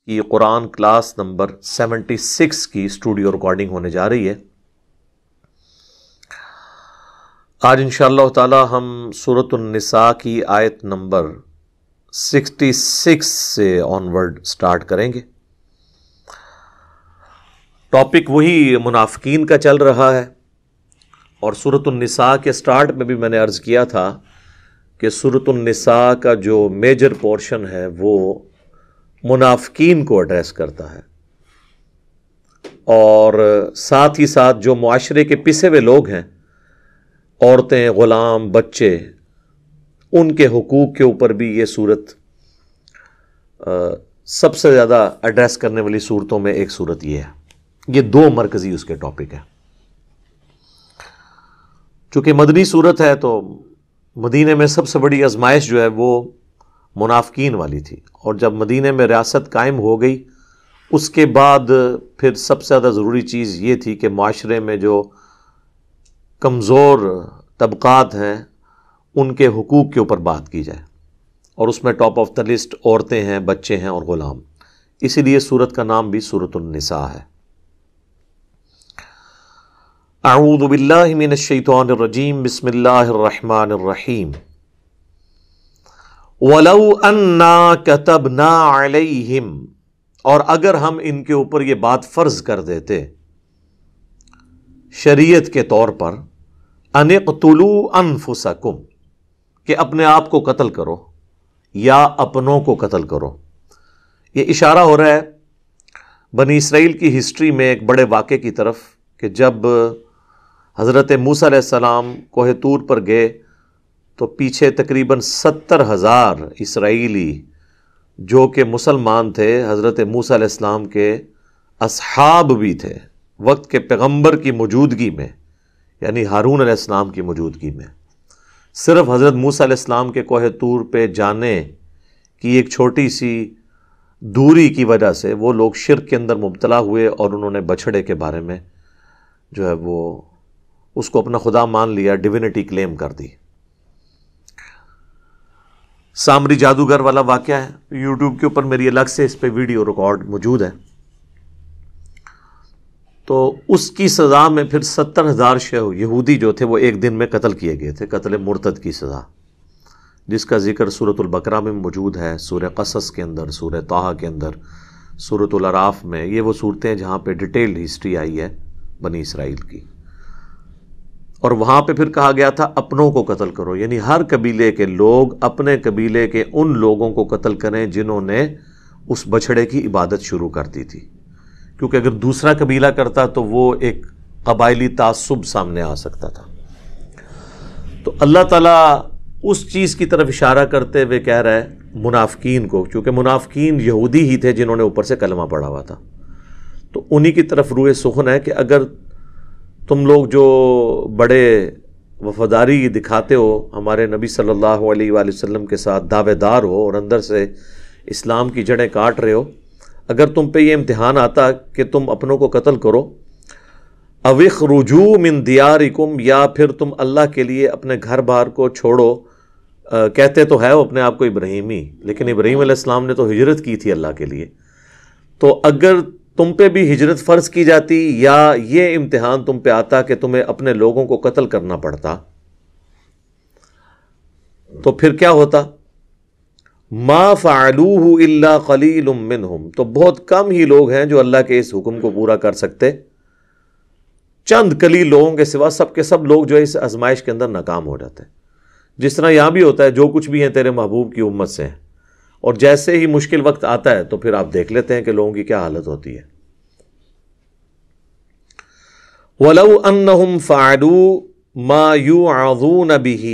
یہ قرآن class number 76 کی studio recording ہونے جا رہی ہے۔ آج انشاءاللہ تعالی ہم سورۃ النساء کی آیت نمبر 66 سے آنورڈ سٹارٹ کریں گے۔ ٹاپک وہی منافقین کا چل رہا ہے، اور سورۃ النساء کے سٹارٹ میں بھی میں نے عرض کیا تھا کہ سورۃ النساء کا جو میجر پورشن ہے وہ منافقین کو ایڈریس کرتا ہے، اور ساتھ ہی ساتھ جو معاشرے کے پسے ہوئے لوگ ہیں، عورتیں، غلام، بچے، ان کے حقوق کے اوپر بھی یہ صورت سب سے زیادہ ایڈریس کرنے والی صورتوں میں ایک صورت یہ ہے۔ یہ دو مرکزی اس کے ٹاپک ہیں۔ چونکہ مدنی صورت ہے تو مدینے میں سب سے بڑی آزمائش جو ہے وہ منافقین والی تھی، اور جب مدینے میں ریاست قائم ہو گئی اس کے بعد پھر سب سے زیادہ ضروری چیز یہ تھی کہ معاشرے میں جو کمزور طبقات ہیں ان کے حقوق کے اوپر بات کی جائے، اور اس میں ٹاپ آف دا لسٹ عورتیں ہیں، بچے ہیں اور غلام۔ اسی لیے سورت کا نام بھی سورۃ النساء ہے۔ اعوذ باللہ من الشیطان الرجیم، بسم اللہ الرحمن الرحیم۔ وَلَوْ أَنَّا كَتَبْنَا عَلَيْهِمْ، اور اگر ہم ان کے اوپر یہ بات فرض کر دیتے شریعت کے طور پر، أَنِ اقْتُلُوا أَنفُسَكُمْ، کہ اپنے آپ کو قتل کرو یا اپنوں کو قتل کرو۔ یہ اشارہ ہو رہا ہے بنی اسرائیل کی ہسٹری میں ایک بڑے واقعے کی طرف، کہ جب حضرت موسیٰ علیہ السلام کوہ طور پر گئے تو پیچھے تقریباً 70,000 اسرائیلی جو کہ مسلمان تھے، حضرت موسیٰ علیہ السلام کے اصحاب بھی تھے وقت کے پیغمبر کی موجودگی میں، یعنی ہارون علیہ السلام کی موجودگی میں۔ صرف حضرت موسیٰ علیہ السلام کے کوہ طور پہ جانے کی ایک چھوٹی سی دوری کی وجہ سے وہ لوگ شرک کے اندر مبتلا ہوئے، اور انہوں نے بچھڑے کے بارے میں جو ہے وہ اس کو اپنا خدا مان لیا، ڈیوینٹی کلیم کر دی۔ سامری جادوگر والا واقعہ ہے، یوٹیوب کے اوپر میری الگ سے اس پہ ویڈیو ریکارڈ موجود ہے۔ تو اس کی سزا میں پھر 70,000 یہودی جو تھے وہ ایک دن میں قتل کیے گئے تھے، قتل مرتد کی سزا، جس کا ذکر سورۃ البقرہ میں موجود ہے، سورہ قصص کے اندر، سورہ طٰہٰ کے اندر، سورۃ الاعراف میں۔ یہ وہ صورتیں ہیں جہاں پہ ڈیٹیلڈ ہسٹری آئی ہے بنی اسرائیل کی، اور وہاں پہ پھر کہا گیا تھا اپنوں کو قتل کرو، یعنی ہر قبیلے کے لوگ اپنے قبیلے کے ان لوگوں کو قتل کریں جنہوں نے اس بچھڑے کی عبادت شروع کر دی تھی، کیونکہ اگر دوسرا قبیلہ کرتا تو وہ ایک قبائلی تعصب سامنے آ سکتا تھا۔ تو اللہ تعالیٰ اس چیز کی طرف اشارہ کرتے ہوئے کہہ رہا ہے منافقین کو، کیونکہ منافقین یہودی ہی تھے جنہوں نے اوپر سے کلمہ پڑھا ہوا تھا، تو انہی کی طرف روح سخن ہے کہ اگر تم لوگ جو بڑے وفاداری دکھاتے ہو ہمارے نبی صلی اللہ علیہ وآلہ وسلم کے ساتھ، دعوے دار ہو اور اندر سے اسلام کی جڑیں کاٹ رہے ہو، اگر تم پہ یہ امتحان آتا کہ تم اپنوں کو قتل کرو، او اخرجوا من دیارکم، یا پھر تم اللہ کے لیے اپنے گھر بار کو چھوڑو۔ کہتے تو ہے وہ اپنے آپ کو ابراہیمی، لیکن ابراہیم علیہ السلام نے تو ہجرت کی تھی اللہ کے لیے، تو اگر تم پہ بھی ہجرت فرض کی جاتی یا یہ امتحان تم پہ آتا کہ تمہیں اپنے لوگوں کو قتل کرنا پڑتا، تو پھر کیا ہوتا؟ ما فعلوه الا قلیل منہم، تو بہت کم ہی لوگ ہیں جو اللہ کے اس حکم کو پورا کر سکتے، چند قلیل لوگوں کے سوا سب کے سب لوگ جو ہے اس آزمائش کے اندر ناکام ہو جاتے ہیں۔ جس طرح یہاں بھی ہوتا ہے، جو کچھ بھی ہیں تیرے محبوب کی امت سے ہیں، اور جیسے ہی مشکل وقت آتا ہے تو پھر آپ دیکھ لیتے ہیں کہ لوگوں کی کیا حالت ہوتی ہے۔ وَلَوْ أَنَّهُمْ فَعَلُوا مَا يُوعَظُونَ بِهِ،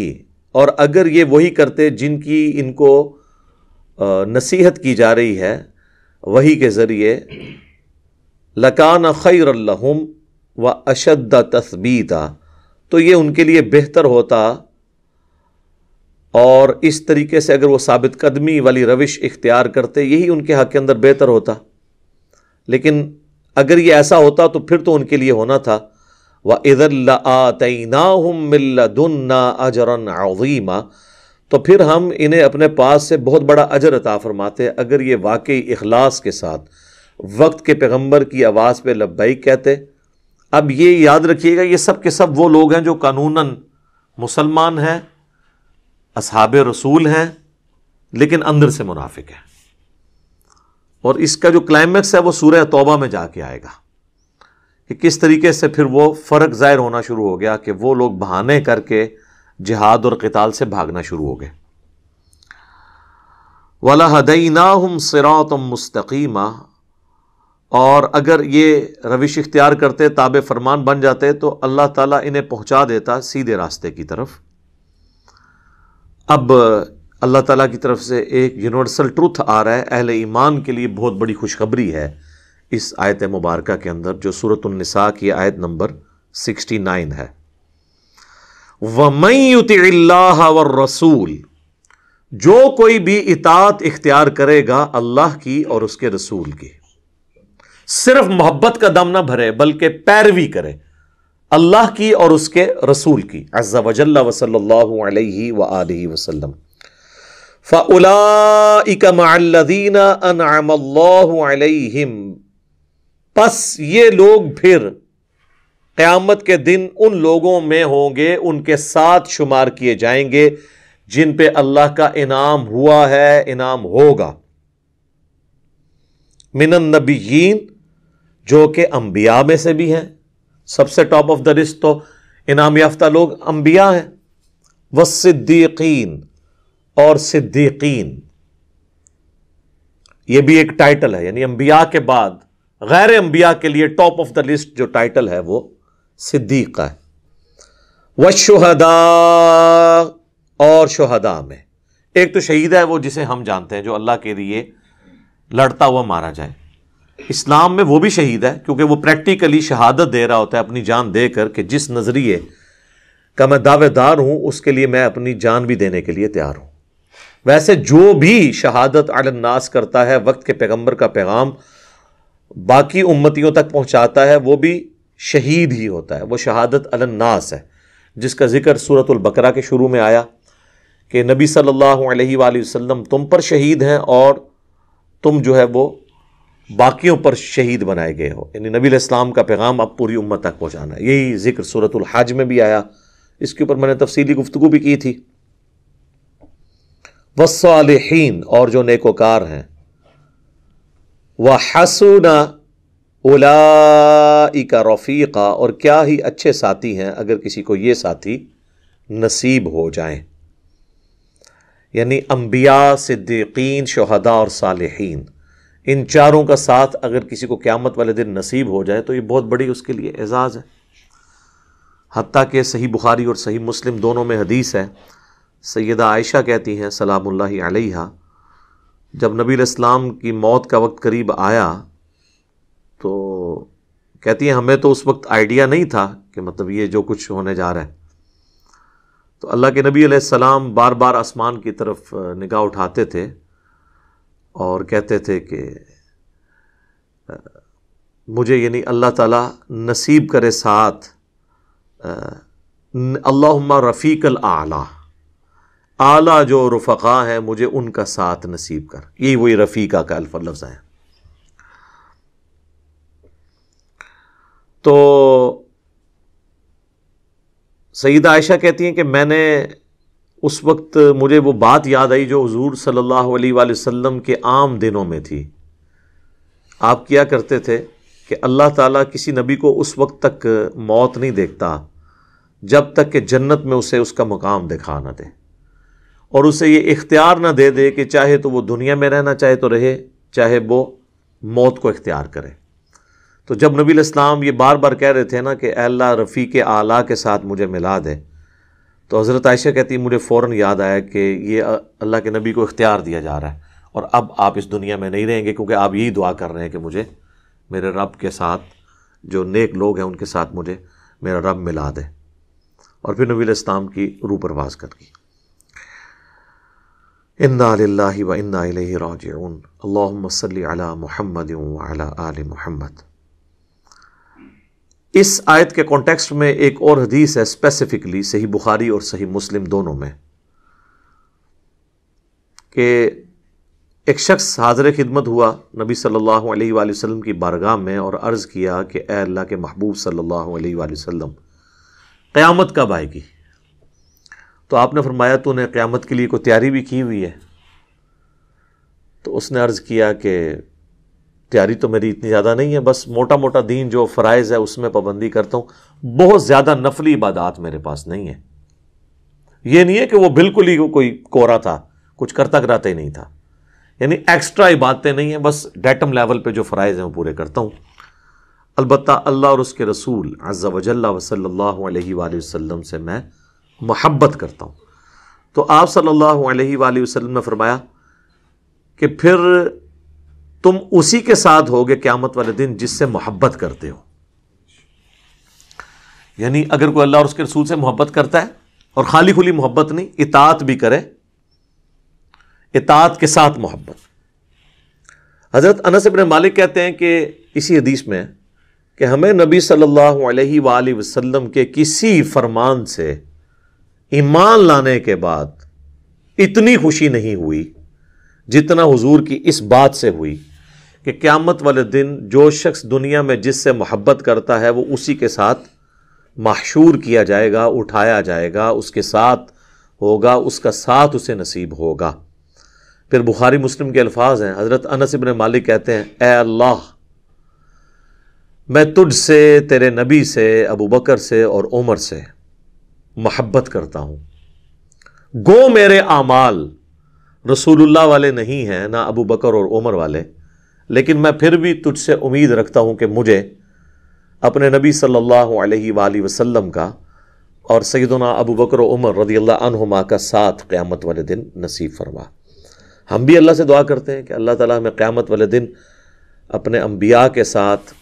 اور اگر یہ وہی کرتے جن کی ان کو نصیحت کی جا رہی ہے وحی کے ذریعے، لَكَانَ خَيْرًا لَهُمْ وَأَشَدَّ تَثْبِيتًا، تو یہ ان کے لیے بہتر ہوتا، اور اس طریقے سے اگر وہ ثابت قدمی والی روش اختیار کرتے یہی ان کے حق کے اندر بہتر ہوتا۔ لیکن اگر یہ ایسا ہوتا تو پھر تو ان کے لیے ہونا تھا وَإِذًا لَآتَيْنَاهُم مِّن لَّدُنَّا أَجْرًا عَظِيمًا، تو پھر ہم انہیں اپنے پاس سے بہت بڑا اجر عطا فرماتے اگر یہ واقعی اخلاص کے ساتھ وقت کے پیغمبر کی آواز پہ لبیک کہتے۔ اب یہ یاد رکھیے گا، یہ سب کے سب وہ لوگ ہیں جو قانوناً مسلمان ہیں، اصحاب رسول ہیں، لیکن اندر سے منافق ہیں۔ اور اس کا جو کلائمیکس ہے وہ سورہ توبہ میں جا کے آئے گا کہ کس طریقے سے پھر وہ فرق ظاہر ہونا شروع ہو گیا کہ وہ لوگ بہانے کر کے جہاد اور قتال سے بھاگنا شروع ہو گئے۔ وَلَهَدَيْنَاهُمْ صِرَاطًا مُسْتَقِيمًا، اور اگر یہ روش اختیار کرتے، تابع فرمان بن جاتے، تو اللہ تعالیٰ انہیں پہنچا دیتا سیدھے راستے کی طرف۔ اب اللہ تعالیٰ کی طرف سے ایک یونیورسل ٹروتھ آ رہا ہے، اہل ایمان کے لیے بہت بڑی خوشخبری ہے اس آیت مبارکہ کے اندر، جو سورۃ النساء کی آیت نمبر 69 ہے۔ وَمَن يُطِعِ اللَّهَ وَالرَّسُولَ، جو کوئی بھی اطاعت اختیار کرے گا اللہ کی اور اس کے رسول کی، صرف محبت کا دم نہ بھرے بلکہ پیروی کرے اللہ کی اور اس کے رسول کی، عز وجل وصلی اللہ علیہ وآلہ وسلم، فَأُولَئِكَ مَعَ الَّذِينَ أَنْعَمَ اللَّهُ عَلَيْهِمْ، پس یہ لوگ پھر قیامت کے دن ان لوگوں میں ہوں گے، ان کے ساتھ شمار کیے جائیں گے جن پہ اللہ کا انعام ہوا ہے، انعام ہوگا، من النبیین، جو کہ انبیاء میں سے بھی ہیں، سب سے ٹاپ آف دا لسٹ تو انعام یافتہ لوگ انبیاء ہیں، والصدیقین، اور صدیقین، یہ بھی ایک ٹائٹل ہے، یعنی انبیاء کے بعد غیر انبیاء کے لیے ٹاپ آف دا لسٹ جو ٹائٹل ہے وہ صدیق ہے۔ والشہداء، اور شہداء میں ایک تو شہید ہے وہ جسے ہم جانتے ہیں جو اللہ کے لیے لڑتا ہوا مارا جائے، اسلام میں وہ بھی شہید ہے کیونکہ وہ پریکٹیکلی شہادت دے رہا ہوتا ہے اپنی جان دے کر کہ جس نظریے کا میں دعوے دار ہوں اس کے لیے میں اپنی جان بھی دینے کے لیے تیار ہوں۔ ویسے جو بھی شہادت علی الناس کرتا ہے، وقت کے پیغمبر کا پیغام باقی امتیوں تک پہنچاتا ہے، وہ بھی شہید ہی ہوتا ہے، وہ شہادت علی الناس ہے، جس کا ذکر سورۃ البقرہ کے شروع میں آیا کہ نبی صلی اللہ علیہ وآلہ وسلم تم پر شہید ہیں اور تم جو ہے وہ باقیوں پر شہید بنائے گئے ہو، یعنی نبی علیہ السلام کا پیغام اب پوری امت تک پہنچانا ہے۔ یہی ذکر سورۃ الحج میں بھی آیا، اس کے اوپر میں نے تفصیلی گفتگو بھی کی تھی۔ والصالحین، اور جو نیکوکار ہیں، وحسن اولئک رفیقا، اور کیا ہی اچھے ساتھی ہیں اگر کسی کو یہ ساتھی نصیب ہو جائیں، یعنی انبیاء، صدیقین، شہداء اور صالحین، ان چاروں کا ساتھ اگر کسی کو قیامت والے دن نصیب ہو جائے تو یہ بہت بڑی اس کے لیے اعزاز ہے۔ حتیٰ کہ صحیح بخاری اور صحیح مسلم دونوں میں حدیث ہے، سیدہ عائشہ کہتی ہیں سلام اللہ علیہا، جب نبی علیہ السلام کی موت کا وقت قریب آیا تو کہتی ہیں ہمیں تو اس وقت آئیڈیا نہیں تھا کہ مطلب یہ جو کچھ ہونے جا رہا ہے، تو اللہ کے نبی علیہ السلام بار بار آسمان کی طرف نگاہ اٹھاتے تھے اور کہتے تھے کہ مجھے یعنی اللہ تعالیٰ نصیب کرے ساتھ اللہم رفیق الاعلیٰ، اعلیٰ جو رفقا ہیں مجھے ان کا ساتھ نصیب کر، یہی وہی رفیقہ کا الف لفظ ہے۔ تو سیدہ عائشہ کہتی ہیں کہ میں نے اس وقت مجھے وہ بات یاد آئی جو حضور صلی اللہ علیہ وآلہ وسلم کے عام دنوں میں تھی۔ آپ کیا کرتے تھے کہ اللہ تعالیٰ کسی نبی کو اس وقت تک موت نہیں دیکھتا جب تک کہ جنت میں اسے اس کا مقام دکھا نہ دے، اور اسے یہ اختیار نہ دے دے کہ چاہے تو وہ دنیا میں رہنا چاہے تو رہے، چاہے وہ موت کو اختیار کرے۔ تو جب نبی علیہ السلام یہ بار بار کہہ رہے تھے نا کہ اے اللہ رفیق اعلیٰ کے ساتھ مجھے ملا دے، تو حضرت عائشہ کہتی مجھے فوراً یاد آیا کہ یہ اللہ کے نبی کو اختیار دیا جا رہا ہے، اور اب آپ اس دنیا میں نہیں رہیں گے کیونکہ آپ یہی دعا کر رہے ہیں کہ مجھے میرے رب کے ساتھ، جو نیک لوگ ہیں ان کے ساتھ مجھے میرا رب ملا دے۔ اور پھر نبی علیہ السلام کی روح پرواز کر گئی۔ انا للہ و انا الیہ راجعون، اللہم صلی علی محمد وعلی آل محمد۔ اس آیت کے کانٹیکسٹ میں ایک اور حدیث ہے اسپیسیفکلی صحیح بخاری اور صحیح مسلم دونوں میں، کہ ایک شخص حاضر خدمت ہوا نبی صلی اللہ علیہ وآلہ وسلم کی بارگاہ میں اور عرض کیا کہ اے اللہ کے محبوب صلی اللہ علیہ وآلہ وسلم، قیامت کب آئے گی؟ تو آپ نے فرمایا تو نے قیامت کے لیے کوئی تیاری بھی کی ہوئی ہے؟ تو اس نے عرض کیا کہ تیاری تو میری اتنی زیادہ نہیں ہے، بس موٹا موٹا دین جو فرائض ہے اس میں پابندی کرتا ہوں، بہت زیادہ نفلی عبادات میرے پاس نہیں ہے۔ یہ نہیں ہے کہ وہ بالکل ہی کوئی کورا تھا، کچھ کرتا کراتا ہی نہیں تھا، یعنی ایکسٹرا عبادتیں نہیں ہیں، بس ڈیٹم لیول پہ جو فرائض ہیں وہ پورے کرتا ہوں۔ البتہ اللہ اور اس کے رسول عز وجل و صلی اللہ علیہ وآلہ وسلم سے میں محبت کرتا ہوں۔ تو آپ صلی اللہ علیہ وآلہ وسلم نے فرمایا کہ پھر تم اسی کے ساتھ ہوگے قیامت والے دن جس سے محبت کرتے ہو۔ یعنی اگر کوئی اللہ اور اس کے رسول سے محبت کرتا ہے اور خالی کھلی محبت نہیں، اطاعت بھی کرے، اطاعت کے ساتھ محبت۔ حضرت انس بن مالک کہتے ہیں کہ اسی حدیث میں کہ ہمیں نبی صلی اللہ علیہ وآلہ وسلم کے کسی فرمان سے ایمان لانے کے بعد اتنی خوشی نہیں ہوئی جتنا حضور کی اس بات سے ہوئی کہ قیامت والے دن جو شخص دنیا میں جس سے محبت کرتا ہے وہ اسی کے ساتھ محشور کیا جائے گا، اٹھایا جائے گا، اس کے ساتھ ہوگا، اس کا ساتھ اسے نصیب ہوگا۔ پھر بخاری مسلم کے الفاظ ہیں، حضرت انس بن مالک کہتے ہیں اے اللہ، میں تجھ سے، تیرے نبی سے، ابو بکر سے اور عمر سے محبت کرتا ہوں، گو میرے اعمال رسول اللہ والے نہیں ہیں، نہ ابو بکر اور عمر والے، لیکن میں پھر بھی تجھ سے امید رکھتا ہوں کہ مجھے اپنے نبی صلی اللہ علیہ وآلہ وسلم کا اور سیدنا ابو بکر و عمر رضی اللہ عنہما کا ساتھ قیامت والے دن نصیب فرما۔ ہم بھی اللہ سے دعا کرتے ہیں کہ اللہ تعالیٰ ہمیں قیامت والے دن اپنے انبیاء کے ساتھ،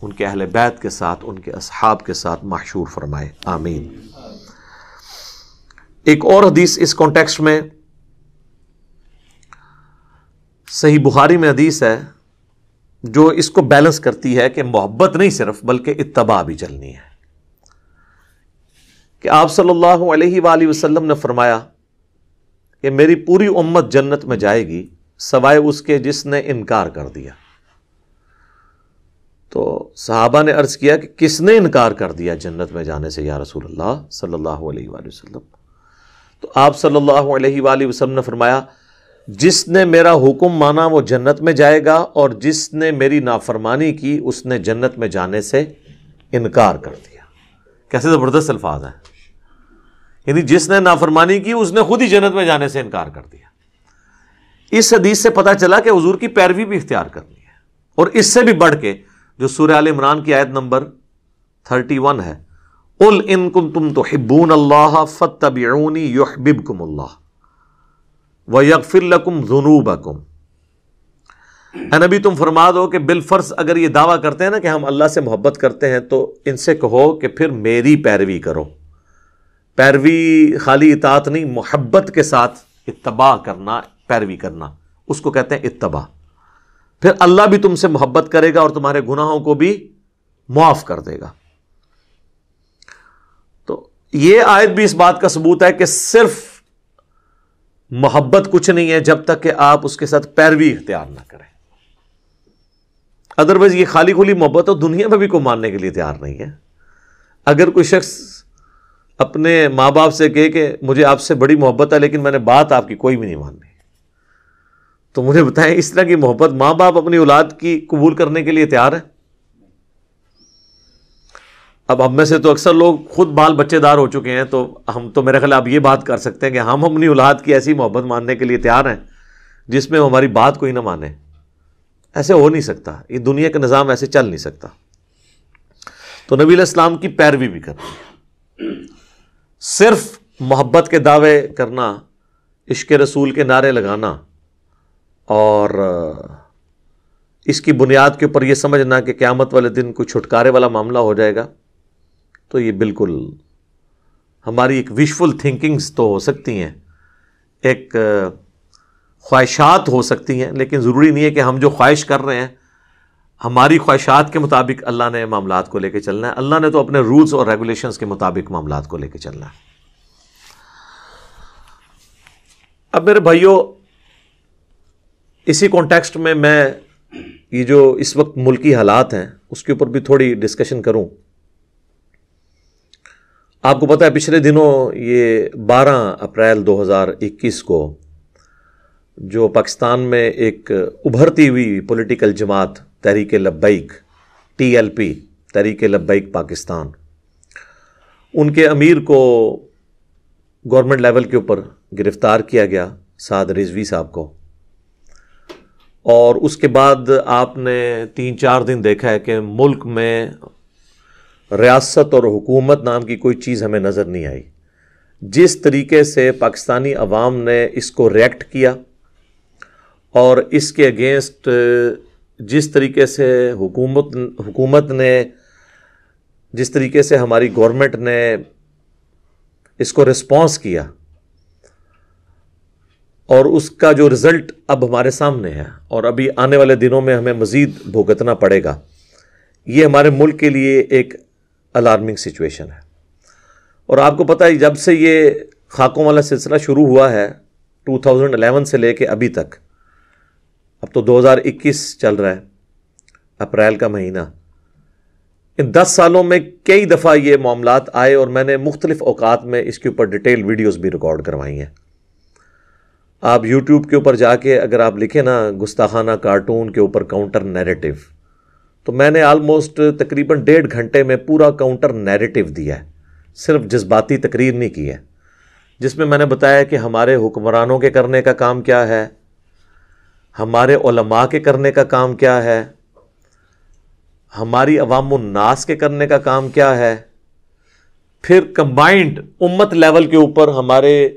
ان کے اہل بیت کے ساتھ، ان کے اصحاب کے ساتھ محشور فرمائے، آمین۔ ایک اور حدیث اس کانٹیکسٹ میں صحیح بخاری میں حدیث ہے جو اس کو بیلنس کرتی ہے کہ محبت نہیں صرف بلکہ اتباع بھی چلنی ہے، کہ آپ صلی اللہ علیہ وآلہ وسلم نے فرمایا کہ میری پوری امت جنت میں جائے گی سوائے اس کے جس نے انکار کر دیا۔ تو صحابہ نے عرض کیا کہ کس نے انکار کر دیا جنت میں جانے سے یا رسول اللہ صلی اللہ علیہ وآلہ وسلم؟ تو آپ صلی اللہ علیہ وآلہ وسلم نے فرمایا جس نے میرا حکم مانا وہ جنت میں جائے گا، اور جس نے میری نافرمانی کی اس نے جنت میں جانے سے انکار کر دیا۔ کیسے زبردست الفاظ ہیں، یعنی جس نے نافرمانی کی اس نے خود ہی جنت میں جانے سے انکار کر دیا۔ اس حدیث سے پتہ چلا کہ حضور کی پیروی بھی اختیار کرنی ہے، اور اس سے بھی بڑھ کے جو سورہ آل عمران کی آیت نمبر 31 ہے، قُلْ إِن كُنتُمْ تُحِبُّونَ اللَّهَ فَاتَّبِعُونِي يُحْبِبْكُمُ اللَّهُ وَيَغْفِرْ لَكُمْ ذُنُوبَكُمْ۔ اے نبی تم فرما دو کہ بالفرض اگر یہ دعویٰ کرتے ہیں نا کہ ہم اللہ سے محبت کرتے ہیں تو ان سے کہو کہ پھر میری پیروی کرو۔ پیروی خالی اطاعت نہیں، محبت کے ساتھ اتباع کرنا، پیروی کرنا، اس کو کہتے ہیں اتباع۔ پھر اللہ بھی تم سے محبت کرے گا اور تمہارے گناہوں کو بھی معاف کر دے گا۔ تو یہ آیت بھی اس بات کا ثبوت ہے کہ صرف محبت کچھ نہیں ہے جب تک کہ آپ اس کے ساتھ پیروی اختیار نہ کریں۔ ادروائز یہ خالی کھلی محبت اور دنیا میں بھی کوئی ماننے کے لیے تیار نہیں ہے۔ اگر کوئی شخص اپنے ماں باپ سے کہے کہ مجھے آپ سے بڑی محبت ہے لیکن میں نے بات آپ کی کوئی بھی نہیں ماننی، تو مجھے بتائیں اس طرح کی محبت ماں باپ اپنی اولاد کی قبول کرنے کے لیے تیار ہے؟ اب ہم میں سے تو اکثر لوگ خود بال بچے دار ہو چکے ہیں، تو ہم تو میرے خیال اب یہ بات کر سکتے ہیں کہ ہم اپنی اولاد کی ایسی محبت ماننے کے لیے تیار ہیں جس میں ہماری بات کوئی نہ مانے۔ ایسے ہو نہیں سکتا، یہ دنیا کا نظام ایسے چل نہیں سکتا۔ تو نبی علیہ السلام کی پیروی بھی کرنی ہے۔ صرف محبت کے دعوے کرنا، عشق رسول کے نعرے لگانا اور اس کی بنیاد کے اوپر یہ سمجھنا کہ قیامت والے دن کوئی چھٹکارے والا معاملہ ہو جائے گا، تو یہ بالکل ہماری ایک وشفل تھنکنگز تو ہو سکتی ہیں، ایک خواہشات ہو سکتی ہیں، لیکن ضروری نہیں ہے کہ ہم جو خواہش کر رہے ہیں ہماری خواہشات کے مطابق اللہ نے معاملات کو لے کے چلنا ہے. اللہ نے تو اپنے رولز اور ریگولیشنز کے مطابق معاملات کو لے کے چلنا ہے. اب میرے بھائیوں، اسی کانٹیکسٹ میں یہ جو اس وقت ملکی حالات ہیں اس کے اوپر بھی تھوڑی ڈسکشن کروں. آپ کو پتہ ہے پچھلے دنوں یہ 12 اپریل 2021 کو جو پاکستان میں ایک ابھرتی ہوئی پولیٹیکل جماعت تحریک لبیک TLP تحریک لبیک پاکستان، ان کے امیر کو گورنمنٹ لیول کے اوپر گرفتار کیا گیا، سعد رضوی صاحب کو. اور اس کے بعد آپ نے 3-4 دن دیکھا ہے کہ ملک میں ریاست اور حکومت نام کی کوئی چیز ہمیں نظر نہیں آئی. جس طریقے سے پاکستانی عوام نے اس کو ریئیکٹ کیا اور اس کے اگینسٹ جس طریقے سے حکومت نے، جس طریقے سے ہماری گورنمنٹ نے اس کو رسپانس کیا، اور اس کا جو رزلٹ اب ہمارے سامنے ہے اور ابھی آنے والے دنوں میں ہمیں مزید بھگتنا پڑے گا، یہ ہمارے ملک کے لیے ایک الارمنگ سچویشن ہے. اور آپ کو پتہ ہے جب سے یہ خاکوں والا سلسلہ شروع ہوا ہے 2011 سے لے کے ابھی تک، اب تو 2021 چل رہا ہے، اپریل کا مہینہ، ان 10 سالوں میں کئی دفعہ یہ معاملات آئے اور میں نے مختلف اوقات میں اس کے اوپر ڈیٹیل ویڈیوز بھی ریکارڈ کروائی ہیں. آپ یوٹیوب کے اوپر جا کے اگر آپ لکھیں نا گستاخانہ کارٹون کے اوپر کاؤنٹر نیریٹو، تو میں نے آلموسٹ تقریباً 1.5 گھنٹے میں پورا کاؤنٹر نیریٹو دیا ہے، صرف جذباتی تقریر نہیں کی ہے، جس میں نے بتایا کہ ہمارے حکمرانوں کے کرنے کا کام کیا ہے، ہمارے علماء کے کرنے کا کام کیا ہے، ہماری عوام الناس کے کرنے کا کام کیا ہے، پھر کمبائنڈ امت لیول کے اوپر ہمارے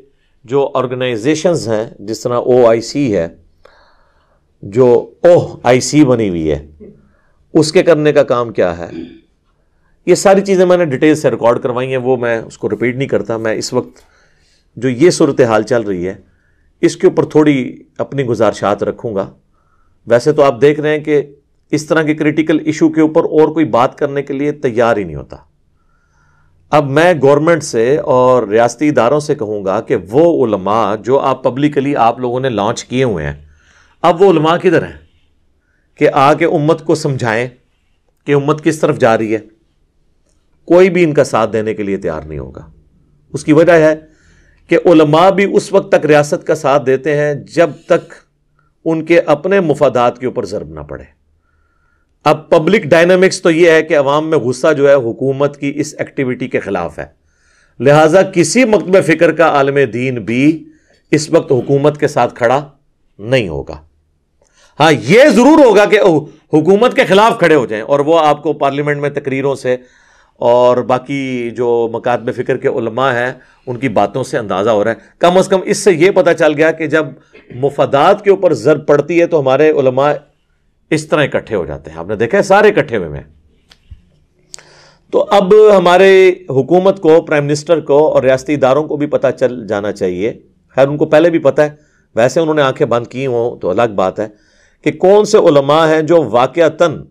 جو آرگنائزیشنز ہیں، جس طرح OIC ہے، جو OIC بنی ہوئی ہے، اس کے کرنے کا کام کیا ہے. یہ ساری چیزیں میں نے ڈیٹیل سے ریکارڈ کروائی ہیں، وہ میں اس کو ریپیٹ نہیں کرتا. میں اس وقت جو یہ صورتحال چل رہی ہے اس کے اوپر تھوڑی اپنی گزارشات رکھوں گا. ویسے تو آپ دیکھ رہے ہیں کہ اس طرح کے کریٹیکل ایشو کے اوپر اور کوئی بات کرنے کے لیے تیار ہی نہیں ہوتا. اب میں گورنمنٹ سے اور ریاستی اداروں سے کہوں گا کہ وہ علماء جو آپ پبلکلی آپ لوگوں نے لانچ کیے ہوئے ہیں، اب وہ علماء کدھر ہیں کہ آ کے امت کو سمجھائیں کہ امت کس طرف جا رہی ہے؟ کوئی بھی ان کا ساتھ دینے کے لیے تیار نہیں ہوگا. اس کی وجہ ہے کہ علماء بھی اس وقت تک ریاست کا ساتھ دیتے ہیں جب تک ان کے اپنے مفادات کے اوپر ضرب نہ پڑے. اب پبلک ڈائنامکس تو یہ ہے کہ عوام میں غصہ جو ہے حکومت کی اس ایکٹیویٹی کے خلاف ہے، لہٰذا کسی مکتب فکر کا عالم دین بھی اس وقت حکومت کے ساتھ کھڑا نہیں ہوگا. ہاں یہ ضرور ہوگا کہ حکومت کے خلاف کھڑے ہو جائیں، اور وہ آپ کو پارلیمنٹ میں تقریروں سے اور باقی جو مکاتب فکر کے علماء ہیں ان کی باتوں سے اندازہ ہو رہا ہے. کم از کم اس سے یہ پتہ چل گیا کہ جب مفادات کے اوپر ضرب پڑتی ہے تو ہمارے علماء اس طرح اکٹھے ہو جاتے ہیں. آپ نے دیکھا ہے سارے اکٹھے ہوئے ہیں. تو اب ہمارے حکومت کو، پرائم منسٹر کو اور ریاستی اداروں کو بھی پتہ چل جانا چاہیے، خیر ان کو پہلے بھی پتہ ہے، ویسے انہوں نے آنکھیں بند کی ہوں تو الگ بات ہے، کہ کون سے علماء ہیں جو واقعتاً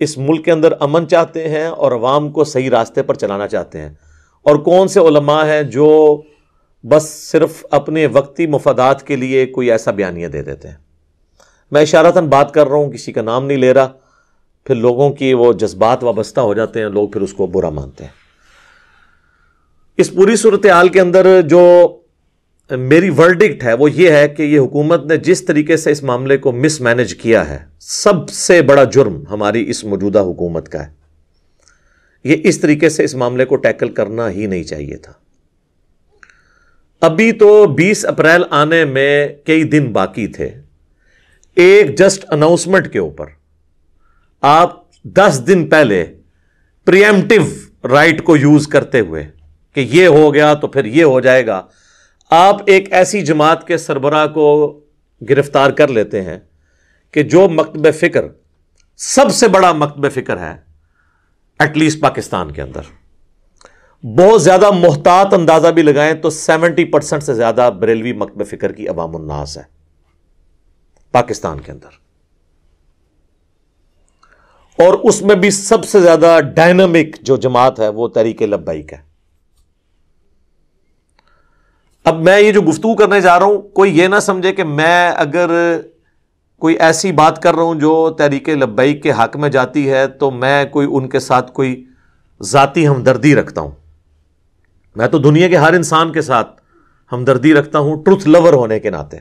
اس ملک کے اندر امن چاہتے ہیں اور عوام کو صحیح راستے پر چلانا چاہتے ہیں، اور کون سے علماء ہیں جو بس صرف اپنے وقتی مفادات کے لیے کوئی ایسا بیانیہ دے دیتے ہیں. میں اشارتاً بات کر رہا ہوں، کسی کا نام نہیں لے رہا، پھر لوگوں کی وہ جذبات وابستہ ہو جاتے ہیں، لوگ پھر اس کو برا مانتے ہیں. اس پوری صورتحال کے اندر جو میری ورڈکٹ ہے وہ یہ ہے کہ یہ حکومت نے جس طریقے سے اس معاملے کو مس مینج کیا ہے، سب سے بڑا جرم ہماری اس موجودہ حکومت کا ہے. یہ اس طریقے سے اس معاملے کو ٹیکل کرنا ہی نہیں چاہیے تھا. ابھی تو 20 اپریل آنے میں کئی دن باقی تھے. ایک جسٹ اناؤنسمنٹ کے اوپر آپ 10 دن پہلے پریمپٹیو رائٹ کو یوز کرتے ہوئے کہ یہ ہو گیا تو پھر یہ ہو جائے گا، آپ ایک ایسی جماعت کے سربراہ کو گرفتار کر لیتے ہیں کہ جو مکتب فکر سب سے بڑا مکتب فکر ہے ایٹ لیسٹ پاکستان کے اندر. بہت زیادہ محتاط اندازہ بھی لگائیں تو 70% سے زیادہ بریلوی مکتب فکر کی عوام الناس ہے پاکستان کے اندر. اور اس میں بھی سب سے زیادہ ڈائنامک جو جماعت ہے وہ تحریک لبیک ہے. اب میں یہ جو گفتگو کرنے جا رہا ہوں، کوئی یہ نہ سمجھے کہ میں اگر کوئی ایسی بات کر رہا ہوں جو تحریک لبیک کے حق میں جاتی ہے تو میں کوئی ان کے ساتھ کوئی ذاتی ہمدردی رکھتا ہوں. میں تو دنیا کے ہر انسان کے ساتھ ہمدردی رکھتا ہوں ٹروتھ لور ہونے کے ناطے.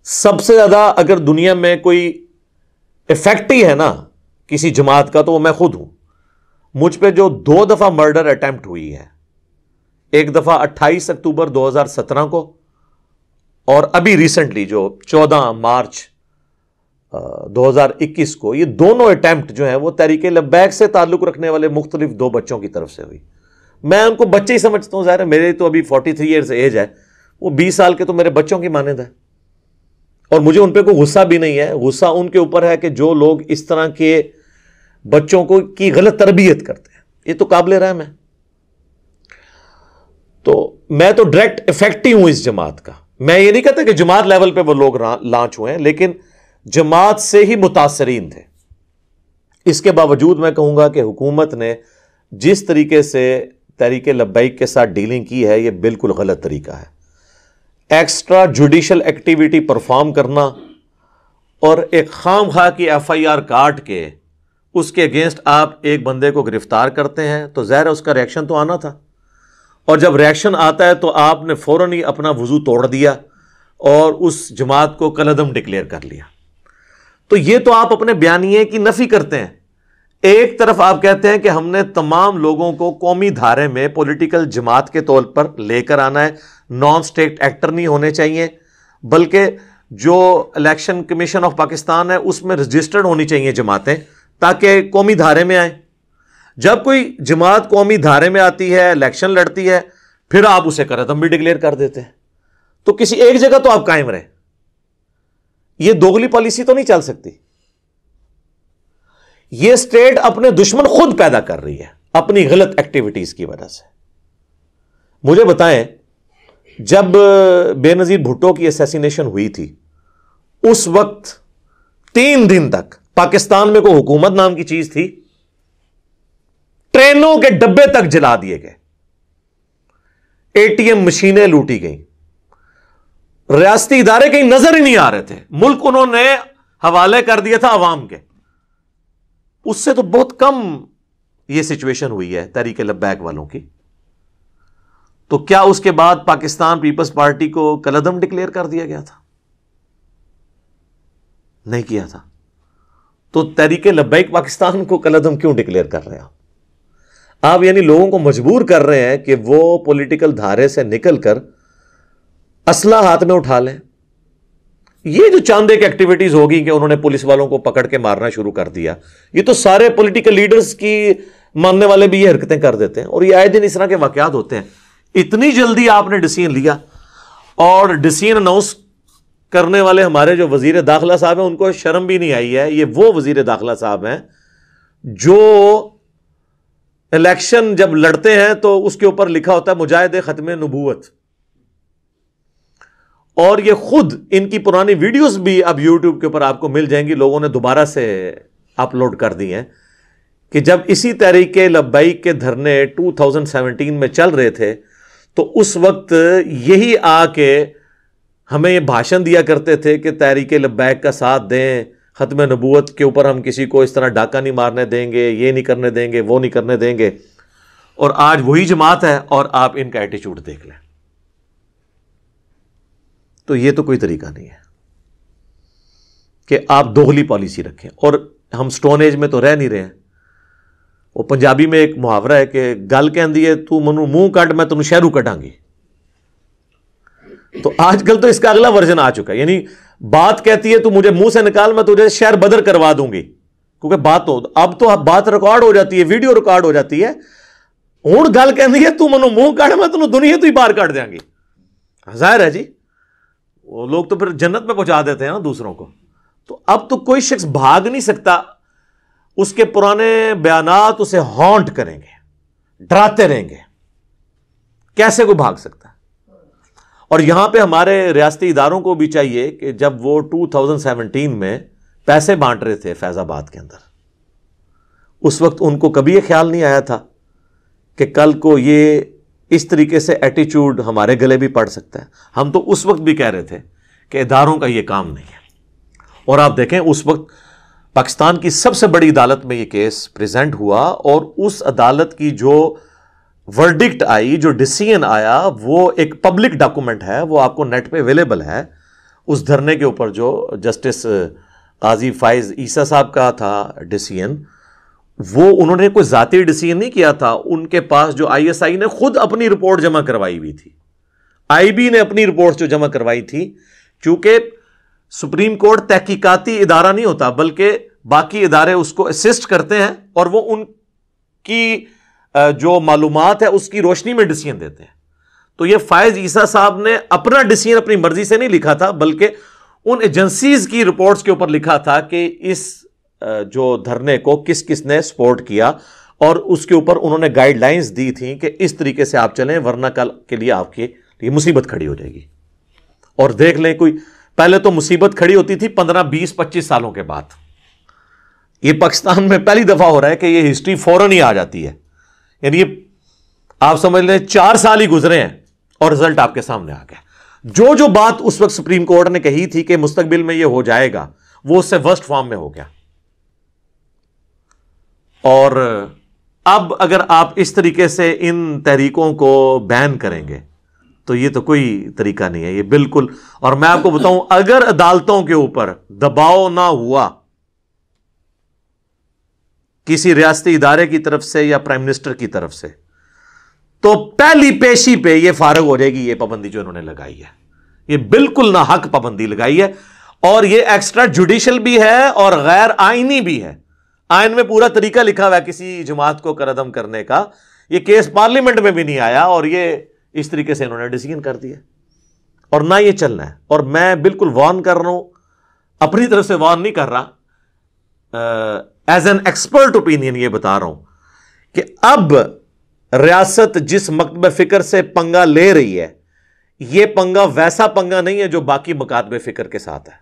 سب سے زیادہ اگر دنیا میں کوئی افیکٹ ہی ہے نا کسی جماعت کا تو وہ میں خود ہوں. مجھ پہ جو 2 دفعہ مرڈر اٹیمپٹ ہوئی ہے، ایک دفعہ 28 اکتوبر 2017 کو، اور ابھی ریسنٹلی جو 14 مارچ 2021 کو، یہ دونوں اٹیمپٹ جو ہیں وہ تحریک لبیک سے تعلق رکھنے والے مختلف 2 بچوں کی طرف سے ہوئی. میں ان کو بچے ہی سمجھتا ہوں، ظاہر ہے میرے تو ابھی 43 ایئرز ایج ہے، وہ 20 سال کے تو میرے بچوں کی مانند ہے. اور مجھے ان پہ کوئی غصہ بھی نہیں ہے. غصہ ان کے اوپر ہے کہ جو لوگ اس طرح کے بچوں کو کی غلط تربیت کرتے ہیں. یہ تو قابل رحم ہے. تو میں تو ڈائریکٹ افیکٹ ہی ہوں اس جماعت کا. میں یہ نہیں کہتا کہ جماعت لیول پہ وہ لوگ لانچ ہوئے ہیں، لیکن جماعت سے ہی متاثرین تھے. اس کے باوجود میں کہوں گا کہ حکومت نے جس طریقے سے تحریک لبیک کے ساتھ ڈیلنگ کی ہے یہ بالکل غلط طریقہ ہے. ایکسٹرا جوڈیشل ایکٹیویٹی پرفارم کرنا اور ایک خام خواہ کی FIR کاٹ کے اس کے اگینسٹ آپ ایک بندے کو گرفتار کرتے ہیں تو ظاہر ہے اس کا ریئیکشن تو آنا تھا. اور جب ریئیکشن آتا ہے تو آپ نے فوراً ہی اپنا وضو توڑ دیا اور اس جماعت کو کالعدم ڈکلیئر کر لیا. تو یہ تو آپ اپنے بیانیے کی نفی کرتے ہیں. ایک طرف آپ کہتے ہیں کہ ہم نے تمام لوگوں کو قومی دھارے میں پولیٹیکل جماعت کے طور پر لے کر آنا ہے، نان اسٹیٹ ایکٹر نہیں ہونے چاہیے، بلکہ جو الیکشن کمیشن آف پاکستان ہے اس میں رجسٹرڈ ہونی چاہیے جماعتیں تاکہ قومی دھارے میں آئیں. جب کوئی جماعت قومی دھارے میں آتی ہے، الیکشن لڑتی ہے، پھر آپ اسے کالعدم بھی ڈکلیئر کر دیتے ہیں. تو کسی ایک جگہ تو آپ قائم رہیں. یہ دوغلی پالیسی تو نہیں چل سکتی. یہ اسٹیٹ اپنے دشمن خود پیدا کر رہی ہے اپنی غلط ایکٹیویٹیز کی وجہ سے. مجھے بتائیں، جب بے نظیر بھٹو کی اسیسینیشن ہوئی تھی اس وقت 3 دن تک پاکستان میں کوئی حکومت نام کی چیز تھی؟ ٹرینوں کے ڈبے تک جلا دیے گئے، ATM مشینیں لوٹی گئیں، ریاستی ادارے کہیں نظر ہی نہیں آ رہے تھے، ملک انہوں نے حوالے کر دیا تھا عوام کے. اس سے تو بہت کم یہ سچویشن ہوئی ہے تحریک لبیک والوں کی. تو کیا اس کے بعد پاکستان پیپلز پارٹی کو کالعدم ڈکلیئر کر دیا گیا تھا؟ نہیں کیا تھا. تو تحریک لبیک پاکستان کو کالعدم کیوں ڈکلیئر کر رہے ہیں آپ یعنی لوگوں کو مجبور کر رہے ہیں کہ وہ پولیٹیکل دھارے سے نکل کر اسلحہ ہاتھ میں اٹھا لیں. یہ جو چاند ایک ایکٹیویٹیز ہوگی کہ انہوں نے پولیس والوں کو پکڑ کے مارنا شروع کر دیا، یہ تو سارے پولیٹیکل لیڈرز کی ماننے والے بھی یہ حرکتیں کر دیتے ہیں، اور یہ آئے دن اس طرح کے واقعات ہوتے ہیں. اتنی جلدی آپ نے ڈیسیژن لیا، اور ڈیسیژن اناؤنس کرنے والے ہمارے جو وزیر داخلہ صاحب ہیں ان کو شرم بھی نہیں آئی ہے. یہ وہ وزیر داخلہ صاحب ہیں جو الیکشن جب لڑتے ہیں تو اس کے اوپر لکھا ہوتا ہے مجاہد ختم نبوت، اور یہ خود ان کی پرانی ویڈیوز بھی اب یوٹیوب کے اوپر آپ کو مل جائیں گی، لوگوں نے دوبارہ سے اپلوڈ کر دی ہیں کہ جب اسی تحریک لبیک کے دھرنے 2017 میں چل رہے تھے تو اس وقت یہی آ کے ہمیں یہ بھاشن دیا کرتے تھے کہ تحریک لبیک کا ساتھ دیں، ختم نبوت کے اوپر ہم کسی کو اس طرح ڈاکہ نہیں مارنے دیں گے، یہ نہیں کرنے دیں گے، وہ نہیں کرنے دیں گے. اور آج وہی جماعت ہے اور آپ ان کا ایٹیچیوڈ دیکھ لیں. تو یہ تو کوئی طریقہ نہیں ہے کہ آپ دوغلی پالیسی رکھیں. اور ہم سٹون ایج میں تو رہ نہیں رہے ہیں. وہ پنجابی میں ایک محاورہ ہے کہ گل کہندی ہے تو منو منہ کٹ میں تنوں شہرو کٹاں گی. تو آج کل تو اس کا اگلا ورژن آ چکا ہے، یعنی بات کہتی ہے تو مجھے منہ سے نکال، میں تجھے شہر بدر کروا دوں گی. کیونکہ بات ہو اب تو بات ریکارڈ ہو جاتی ہے، ویڈیو ریکارڈ ہو جاتی ہے. ہوں گل کہندی ہے تو منو منہ کٹ میں تنوں دنیا تو ہی باہر کٹ دیاں گی. ظاہر ہے جی وہ لوگ تو پھر جنت میں پہنچا دیتے ہیں نا دوسروں کو. تو اب تو کوئی شخص بھاگ نہیں سکتا، اس کے پرانے بیانات اسے ہانٹ کریں گے، ڈراتے رہیں گے. کیسے کوئی بھاگ سکتا ہے؟ اور یہاں پہ ہمارے ریاستی اداروں کو بھی چاہیے کہ جب وہ 2017 میں پیسے بانٹ رہے تھے فیض آباد کے اندر، اس وقت ان کو کبھی یہ خیال نہیں آیا تھا کہ کل کو یہ اس طریقے سے ایٹیچیوڈ ہمارے گلے بھی پڑ سکتا ہے. ہم تو اس وقت بھی کہہ رہے تھے کہ اداروں کا یہ کام نہیں ہے. اور آپ دیکھیں اس وقت پاکستان کی سب سے بڑی عدالت میں یہ کیس پریزنٹ ہوا اور اس عدالت کی جو ورڈکٹ آئی, جو ڈیسیژن آیا, وہ ایک پبلک ڈاکومنٹ ہے, وہ آپ کو نیٹ پہ اویلیبل ہے. اس دھرنے کے اوپر جو جسٹس قاضی فائز عیسیٰ صاحب کا تھا ڈیسیژن, وہ انہوں نے کوئی ذاتی ڈیسیژن نہیں کیا تھا. ان کے پاس جو آئی ایس آئی نے خود اپنی رپورٹ جمع کروائی ہوئی تھی, آئی بی نے اپنی رپورٹ جو جمع کروائی تھی, چونکہ سپریم کورٹ تحقیقاتی ادارہ نہیں ہوتا بلکہ باقی ادارے اس کو اسسٹ کرتے ہیں اور وہ ان کی جو معلومات ہے اس کی روشنی میں ڈیسیژن دیتے ہیں. تو یہ فائز عیسیٰ صاحب نے اپنا ڈیسیژن اپنی مرضی سے نہیں لکھا تھا بلکہ ان ایجنسیز کی رپورٹس کے اوپر لکھا تھا کہ اس جو دھرنے کو کس کس نے سپورٹ کیا, اور اس کے اوپر انہوں نے گائیڈ لائنز دی تھیں کہ اس طریقے سے آپ چلیں ورنہ کل کے لیے آپ کی یہ مصیبت کھڑی ہو جائے گی. اور دیکھ لیں, کوئی پہلے تو مصیبت کھڑی ہوتی تھی 15, 20, 25 سالوں کے بعد. یہ پاکستان میں پہلی دفعہ ہو رہا ہے کہ یہ ہسٹری فوراً ہی آ جاتی ہے. یعنی یہ آپ سمجھ لیں 4 سال ہی گزرے ہیں اور رزلٹ آپ کے سامنے آ گیا. جو بات اس وقت سپریم کورٹ نے کہی تھی کہ مستقبل میں یہ ہو جائے گا, وہ اس سے ورسٹ فارم میں ہو گیا. اور اب اگر آپ اس طریقے سے ان تحریکوں کو بین کریں گے تو یہ تو کوئی طریقہ نہیں ہے, یہ بالکل. اور میں آپ کو بتاؤں, اگر عدالتوں کے اوپر دباؤ نہ ہوا کسی ریاستی ادارے کی طرف سے یا پرائم منسٹر کی طرف سے, تو پہلی پیشی پہ یہ فارغ ہو جائے گی یہ پابندی جو انہوں نے لگائی ہے. یہ بالکل ناحق پابندی لگائی ہے, اور یہ ایکسٹرا جوڈیشل بھی ہے اور غیر آئینی بھی ہے. آئین میں پورا طریقہ لکھا ہوا ہے کسی جماعت کو قردم کرنے کا. یہ کیس پارلیمنٹ میں بھی نہیں آیا اور یہ اس طریقے سے انہوں نے ڈیسیژن کر دیا, اور نہ یہ چلنا ہے. اور میں بالکل وارن کر رہا ہوں, اپنی طرف سے وارن نہیں کر رہا, ایز این ایکسپرٹ اوپینین یہ بتا رہا ہوں کہ اب ریاست جس مکتب فکر سے پنگا لے رہی ہے, یہ پنگا ویسا پنگا نہیں ہے جو باقی مکاتب فکر کے ساتھ ہے.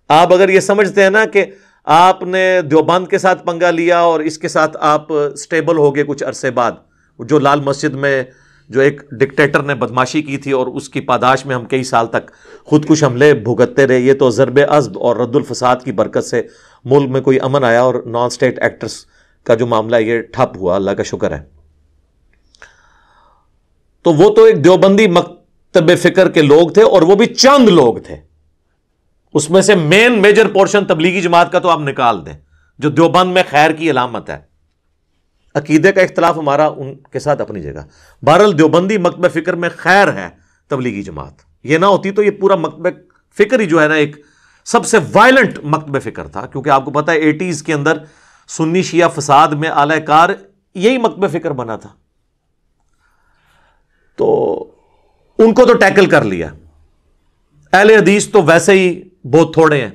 آپ اگر یہ سمجھتے ہیں نا کہ آپ نے دیوبند کے ساتھ پنگا لیا اور اس کے ساتھ آپ سٹیبل ہو گئے کچھ عرصے بعد, جو لال مسجد میں جو ایک ڈکٹیٹر نے بدماشی کی تھی اور اس کی پاداش میں ہم کئی سال تک خودکش حملے بھگتتے رہے, یہ تو ضرب عزب اور رد الفساد کی برکت سے ملک میں کوئی امن آیا اور نان سٹیٹ ایکٹرز کا جو معاملہ یہ ٹھپ ہوا, اللہ کا شکر ہے. تو وہ تو ایک دیوبندی مکتب فکر کے لوگ تھے, اور وہ بھی چند لوگ تھے. اس میں سے میجر پورشن تبلیغی جماعت کا تو آپ نکال دیں, جو دیوبند میں خیر کی علامت ہے. عقیدے کا اختلاف ہمارا ان کے ساتھ اپنی جگہ. بہرحال دیوبندی مکتب فکر میں خیر ہے تبلیغی جماعت. یہ نہ ہوتی تو یہ پورا مکتب فکر ہی جو ہے نا ایک سب سے وائلنٹ مکتب فکر تھا, کیونکہ آپ کو پتا ہے 80s کے اندر سنی شیعہ فساد میں اعلی کار یہی مکتب فکر بنا تھا. تو ان کو تو ٹیکل کر لیا. اہل حدیث تو ویسے ہی بہت تھوڑے ہیں,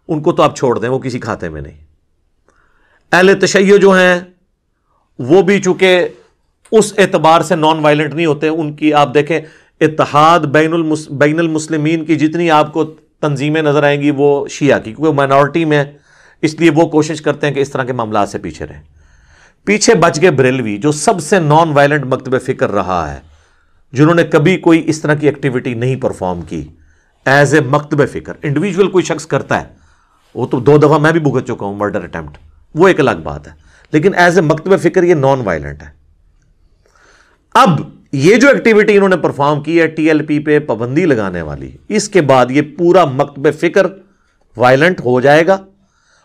ان کو تو آپ چھوڑ دیں, وہ کسی کھاتے میں نہیں. اہل تشیع جو ہیں وہ بھی چونکہ اس اعتبار سے نان وائلنٹ نہیں ہوتے. ان کی آپ دیکھیں اتحاد بین المسلمین کی جتنی آپ کو تنظیمیں نظر آئیں گی وہ شیعہ کی, کیونکہ مائنورٹی میں, اس لیے وہ کوشش کرتے ہیں کہ اس طرح کے معاملات سے پیچھے رہیں. پیچھے بچ گئے بریلوی, جو سب سے نان وائلنٹ مکتب فکر رہا ہے, جنہوں نے کبھی کوئی اس طرح کی ایکٹیویٹی نہیں پرفارم کی ایز اے مکتب فکر. انڈیویجول کوئی شخص کرتا ہے, وہ تو 2 دفعہ میں بھی بھگت چکا ہوں مرڈر اٹیمپٹ, وہ ایک الگ بات ہے, لیکن ایز اے مکتب فکر یہ نان وائلنٹ ہے. اب یہ جو ایکٹیویٹی انہوں نے پرفارم کی ہے ٹی ایل پی پہ پابندی لگانے والی, اس کے بعد یہ پورا مکتب فکر وائلنٹ ہو جائے گا.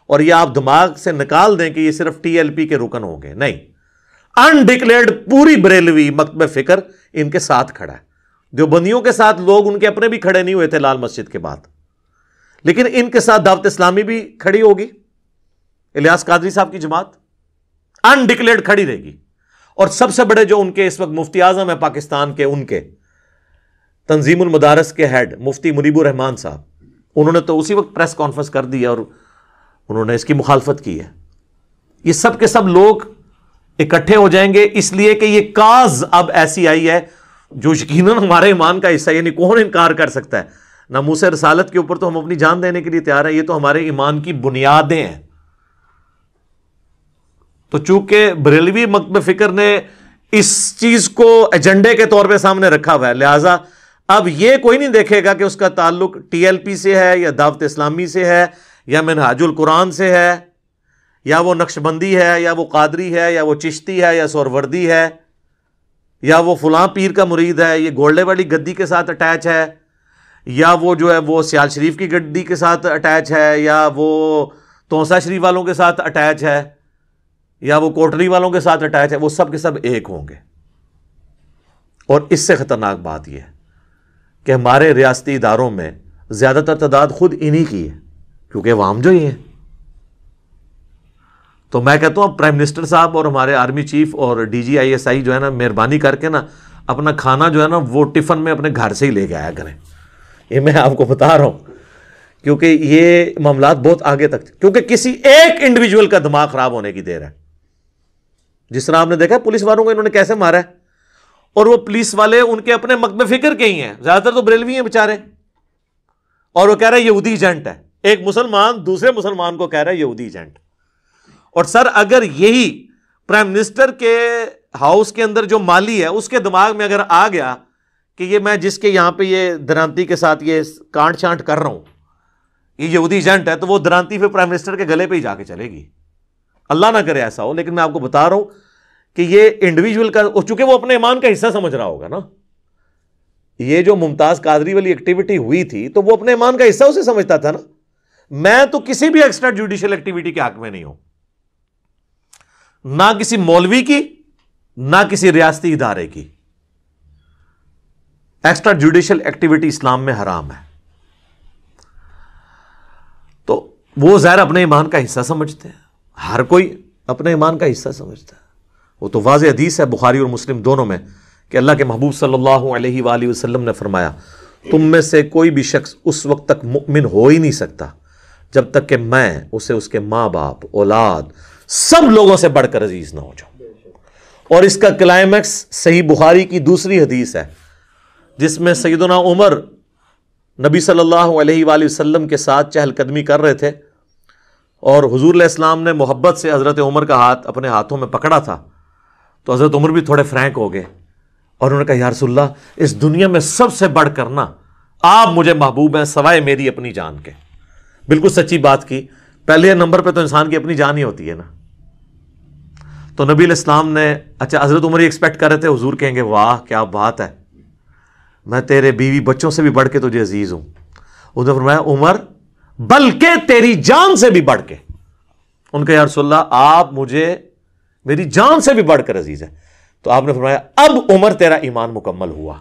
اور یہ آپ دماغ سے نکال دیں کہ یہ صرف ٹی ایل پی کے رکن ہوں گے, نہیں. انڈکلیئرڈ پوری بریلوی مکتب فکر ان کے ساتھ کھڑا ہے. دیوبندیوں کے ساتھ لوگ ان کے اپنے بھی کھڑے نہیں ہوئے تھے لال مسجد کے بعد, لیکن ان کے ساتھ دعوت اسلامی بھی کھڑی ہوگی. الیاس قادری صاحب کی جماعت انڈکلیئرڈ کھڑی رہے گی. اور سب سے بڑے جو ان کے اس وقت مفتی اعظم ہے پاکستان کے, ان کے تنظیم المدارس کے ہیڈ مفتی منیب الرحمان صاحب, انہوں نے تو اسی وقت پریس کانفرنس کر دی اور انہوں نے اس کی مخالفت کی ہے. یہ سب کے سب لوگ اکٹھے ہو جائیں گے, اس لیے کہ یہ کاز اب ایسی آئی ہے جو یقیناً ہمارے ایمان کا حصہ ہے. یعنی کون انکار کر سکتا ہے؟ ناموس رسالت کے اوپر تو ہم اپنی جان دینے کے لیے تیار ہیں, یہ تو ہمارے ایمان کی بنیادیں ہیں. تو چونکہ بریلوی مکتب فکر نے اس چیز کو ایجنڈے کے طور پہ سامنے رکھا ہوا ہے، لہذا اب یہ کوئی نہیں دیکھے گا کہ اس کا تعلق ٹی ایل پی سے ہے یا دعوت اسلامی سے ہے یا منہاج القرآن سے ہے یا وہ نقشبندی ہے یا وہ قادری ہے یا وہ چشتی ہے یا سہروردی ہے یا وہ فلاں پیر کا مرید ہے، یہ گولڈے والی گدی کے ساتھ اٹیچ ہے یا وہ جو ہے وہ سیال شریف کی گدی کے ساتھ اٹیچ ہے یا وہ تونسا شریف والوں کے ساتھ اٹیچ ہے یا وہ کوٹری والوں کے ساتھ اٹیچ ہے، وہ سب کے سب ایک ہوں گے۔ اور اس سے خطرناک بات یہ ہے کہ ہمارے ریاستی اداروں میں زیادہ تر تعداد خود انہی کی ہے، کیونکہ عوام جو ہی ہیں۔ تو میں کہتا ہوں پرائم منسٹر صاحب اور ہمارے آرمی چیف اور D G I S I جو ہے نا، مہربانی کر کے نا اپنا کھانا جو ہے نا وہ ٹفن میں اپنے گھر سے ہی لے کے آیا کریں، یہ میں آپ کو بتا رہا ہوں، کیونکہ یہ معاملات بہت آگے تک، کیونکہ کسی ایک انڈیویجول کا دماغ خراب ہونے کی دیر ہے۔ جس طرح آپ نے دیکھا پولیس والوں کو انہوں نے کیسے مارا ہے، اور وہ پولیس والے ان کے اپنے مکتب فکر کے ہی ہیں، زیادہ تر تو بریلوی ہیں بیچارے، اور وہ کہہ رہے یہودی ایجنٹ ہے۔ ایک مسلمان دوسرے مسلمان کو کہہ رہا ہے یہودی ایجنٹ۔ اور سر اگر یہی پرائم منسٹر کے ہاؤس کے اندر جو مالی ہے اس کے دماغ میں اگر آ گیا کہ یہ میں جس کے یہاں پہ یہ درانتی کے ساتھ یہ کانٹ چانٹ کر رہا ہوں یہ یہودی ایجنٹ ہے، تو وہ درانتی پھر پرائم منسٹر کے گلے پہ ہی جا کے چلے گی۔ اللہ نہ کرے ایسا ہو، لیکن میں آپ کو بتا رہا ہوں کہ یہ انڈیویجول کا، چونکہ وہ اپنے ایمان کا حصہ سمجھ رہا ہوگا نا، یہ جو ممتاز قادری والی ایکٹیویٹی ہوئی تھی تو وہ اپنے ایمان کا حصہ اسے سمجھتا تھا نا۔ میں تو کسی بھی ایکسٹرا جوڈیشل ایکٹیویٹی کے حق میں نہیں ہوں، نہ کسی مولوی کی نہ کسی ریاستی ادارے کی۔ ایکسٹرا جوڈیشل ایکٹیویٹی اسلام میں حرام ہے، تو وہ ظاہر اپنے ایمان کا حصہ سمجھتے ہیں، ہر کوئی اپنے ایمان کا حصہ سمجھتا ہے۔ وہ تو واضح حدیث ہے بخاری اور مسلم دونوں میں کہ اللہ کے محبوب صلی اللہ علیہ وآلہ وسلم نے فرمایا تم میں سے کوئی بھی شخص اس وقت تک مؤمن ہو ہی نہیں سکتا جب تک کہ میں اسے اس کے ماں باپ اولاد سب لوگوں سے بڑھ کر عزیز نہ ہو جاؤں۔ اور اس کا کلائمیکس صحیح بخاری کی دوسری حدیث ہے جس میں سیدنا عمر نبی صلی اللہ علیہ وآلہ وسلم کے ساتھ چہل قدمی کر رہے تھے، اور حضور علیہ السلام نے محبت سے حضرت عمر کا ہاتھ اپنے ہاتھوں میں پکڑا تھا، تو حضرت عمر بھی تھوڑے فرینک ہو گئے اور انہوں نے کہا یا رسول اللہ اس دنیا میں سب سے بڑھ کر نا آپ مجھے محبوب ہیں سوائے میری اپنی جان کے۔ بالکل سچی بات کی، پہلے نمبر پہ تو انسان کی اپنی جان ہی ہوتی ہے نا۔ تو نبی علیہ السلام نے، اچھا حضرت عمر ایکسپیکٹ کر رہے تھے حضور کہیں گے واہ کیا بات ہے، میں تیرے بیوی بچوں سے بھی بڑھ کے تجھے عزیز ہوں۔ انہوں نے فرمایا عمر بلکہ تیری جان سے بھی بڑھ کے۔ ان کا یا رسول اللہ آپ مجھے میری جان سے بھی بڑھ کر عزیز ہے۔ تو آپ نے فرمایا اب عمر تیرا ایمان مکمل ہوا۔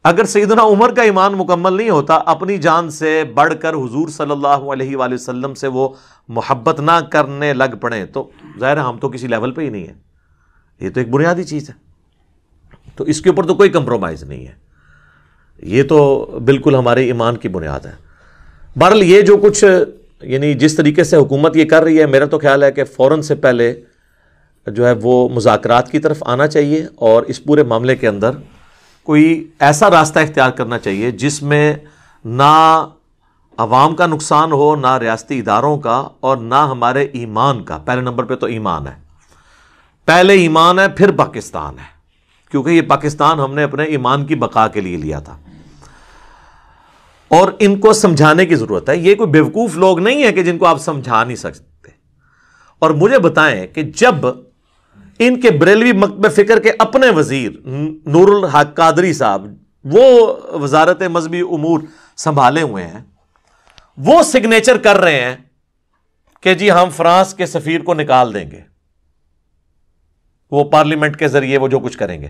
اگر سیدنا عمر کا ایمان مکمل نہیں ہوتا، اپنی جان سے بڑھ کر حضور صلی اللہ علیہ وآلہ وسلم سے وہ محبت نہ کرنے لگ پڑے، تو ظاہر ہم تو کسی لیول پہ ہی نہیں ہے۔ یہ تو ایک بنیادی چیز ہے، تو اس کے اوپر تو کوئی کمپرومائز نہیں ہے، یہ تو بالکل ہمارے ایمان کی بنیاد ہے۔ بہرحال یہ جو کچھ یعنی جس طریقے سے حکومت یہ کر رہی ہے، میرا تو خیال ہے کہ فوراً سے پہلے جو ہے وہ مذاکرات کی طرف آنا چاہیے اور اس پورے معاملے کے اندر کوئی ایسا راستہ اختیار کرنا چاہیے جس میں نہ عوام کا نقصان ہو، نہ ریاستی اداروں کا، اور نہ ہمارے ایمان کا۔ پہلے نمبر پہ تو ایمان ہے، پہلے ایمان ہے پھر پاکستان ہے، کیونکہ یہ پاکستان ہم نے اپنے ایمان کی بقا کے لیے لیا تھا، اور ان کو سمجھانے کی ضرورت ہے۔ یہ کوئی بیوقوف لوگ نہیں ہے کہ جن کو آپ سمجھا نہیں سکتے۔ اور مجھے بتائیں کہ جب ان کے بریلوی مکتب فکر کے اپنے وزیر نور الحق قادری صاحب، وہ وزارت مذہبی امور سنبھالے ہوئے ہیں، وہ سگنیچر کر رہے ہیں کہ جی ہم فرانس کے سفیر کو نکال دیں گے، وہ پارلیمنٹ کے ذریعے وہ جو کچھ کریں گے،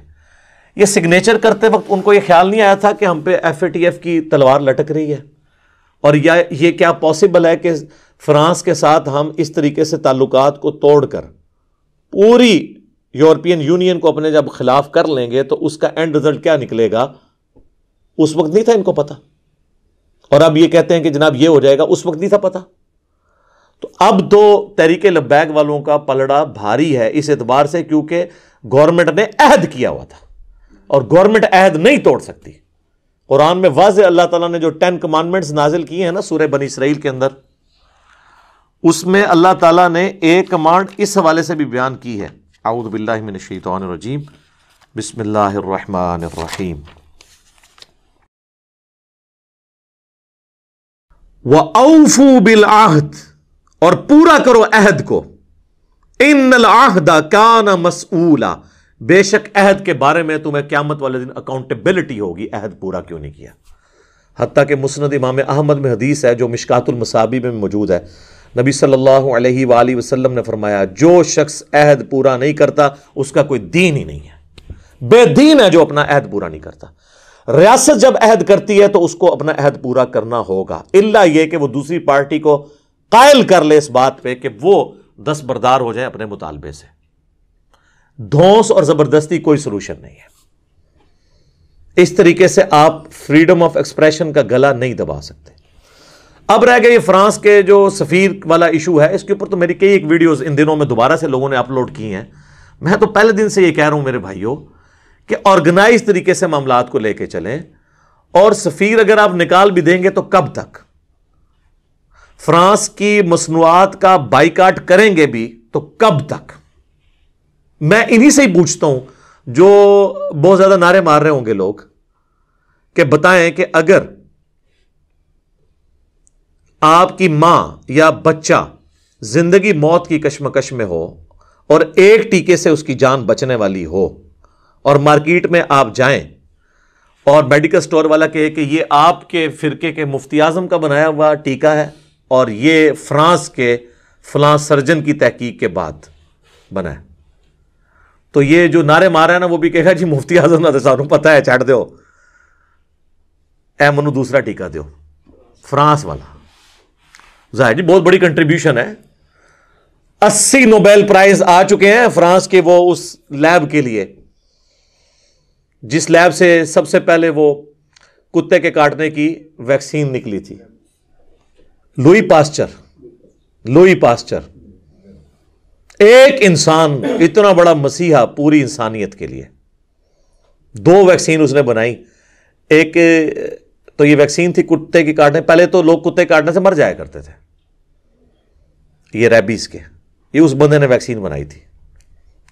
یہ سگنیچر کرتے وقت ان کو یہ خیال نہیں آیا تھا کہ ہم پہ ایف اے ٹی ایف کی تلوار لٹک رہی ہے، اور یہ کیا پاسبل ہے کہ فرانس کے ساتھ ہم اس طریقے سے تعلقات کو توڑ کر پوری یورپین یونین کو اپنے جب خلاف کر لیں گے تو اس کا اینڈ رزلٹ کیا نکلے گا، اس وقت نہیں تھا ان کو پتا، اور اب یہ کہتے ہیں کہ جناب یہ ہو جائے گا، اس وقت نہیں تھا پتا۔ تو اب تو تحریک لبیک والوں کا پلڑا بھاری ہے اس اعتبار سے کیونکہ گورنمنٹ نے عہد کیا ہوا تھا، اور گورنمنٹ عہد نہیں توڑ سکتی۔ قرآن میں واضح اللہ تعالیٰ نے جو 10 کمانڈمنٹس نازل کیے ہیں نا سورہ بنی اسرائیل کے اندر، اس میں اللہ تعالیٰ نے ایک کمانڈ اس حوالے سے بھی بیان کی ہے. اعوذ باللہ من الشیطان الرجیم، بسم اللہ الرحمن الرحیم. وَأَوْفُوا بِالْعَهْدِ، اور پورا کرو عہد کو. ان العہد کان مسئولا، بے شک عہد کے بارے میں تمہیں قیامت والے دن اکاؤنٹیبلٹی ہوگی، عہد پورا کیوں نہیں کیا. حتیٰ کہ مسند امام احمد میں حدیث ہے جو مشکات المصابیح میں موجود ہے، نبی صلی اللہ علیہ وآلہ وسلم نے فرمایا جو شخص عہد پورا نہیں کرتا اس کا کوئی دین ہی نہیں ہے، بے دین ہے جو اپنا عہد پورا نہیں کرتا. ریاست جب عہد کرتی ہے تو اس کو اپنا عہد پورا کرنا ہوگا، الا یہ کہ وہ دوسری پارٹی کو قائل کر لے اس بات پہ کہ وہ دستبردار ہو جائے اپنے مطالبے سے. دھونس اور زبردستی کوئی سلوشن نہیں ہے. اس طریقے سے آپ فریڈم آف ایکسپریشن کا گلا نہیں دبا سکتے. اب رہ گیا یہ فرانس کے جو سفیر والا ایشو ہے، اس کے اوپر تو میری کئی ایک ویڈیوز ان دنوں میں دوبارہ سے لوگوں نے اپلوڈ کی ہیں. میں تو پہلے دن سے یہ کہہ رہا ہوں میرے بھائیوں کہ آرگنائز طریقے سے معاملات کو لے کے چلیں، اور سفیر اگر آپ نکال بھی دیں گے تو کب تک؟ فرانس کی مصنوعات کا بائیکاٹ کریں گے بھی تو کب تک؟ میں انہی سے ہی پوچھتا ہوں جو بہت زیادہ نعرے مار رہے ہوں گے لوگ، کہ بتائیں کہ اگر آپ کی ماں یا بچہ زندگی موت کی کشمکش میں ہو اور ایک ٹیکے سے اس کی جان بچنے والی ہو، اور مارکیٹ میں آپ جائیں اور میڈیکل سٹور والا کہے کہ یہ آپ کے فرقے کے مفتی اعظم کا بنایا ہوا ٹیکہ ہے اور یہ فرانس کے فلاں سرجن کی تحقیق کے بعد بنا ہے، تو یہ جو نعرے مارا ہے نا وہ بھی کہے گا جی مفتی اعظم نہ سانو پتہ ہے، چھڑ دیو، اے منو دوسرا ٹیکہ دیو فرانس والا. ظاہر جی بہت بڑی کنٹریبیوشن ہے. 80 نوبیل پرائز آ چکے ہیں فرانس کے وہ اس لیب کے لیے جس لیب سے سب سے پہلے وہ کتے کے کاٹنے کی ویکسین نکلی تھی. لوئی پاسچر ایک انسان اتنا بڑا مسیحا پوری انسانیت کے لیے 2 ویکسین اس نے بنائی. ایک تو یہ ویکسین تھی کتے کی کاٹنے، پہلے تو لوگ کتے کاٹنے سے مر جایا کرتے تھے، یہ ریبیز کے، یہ اس بندے نے ویکسین بنائی تھی.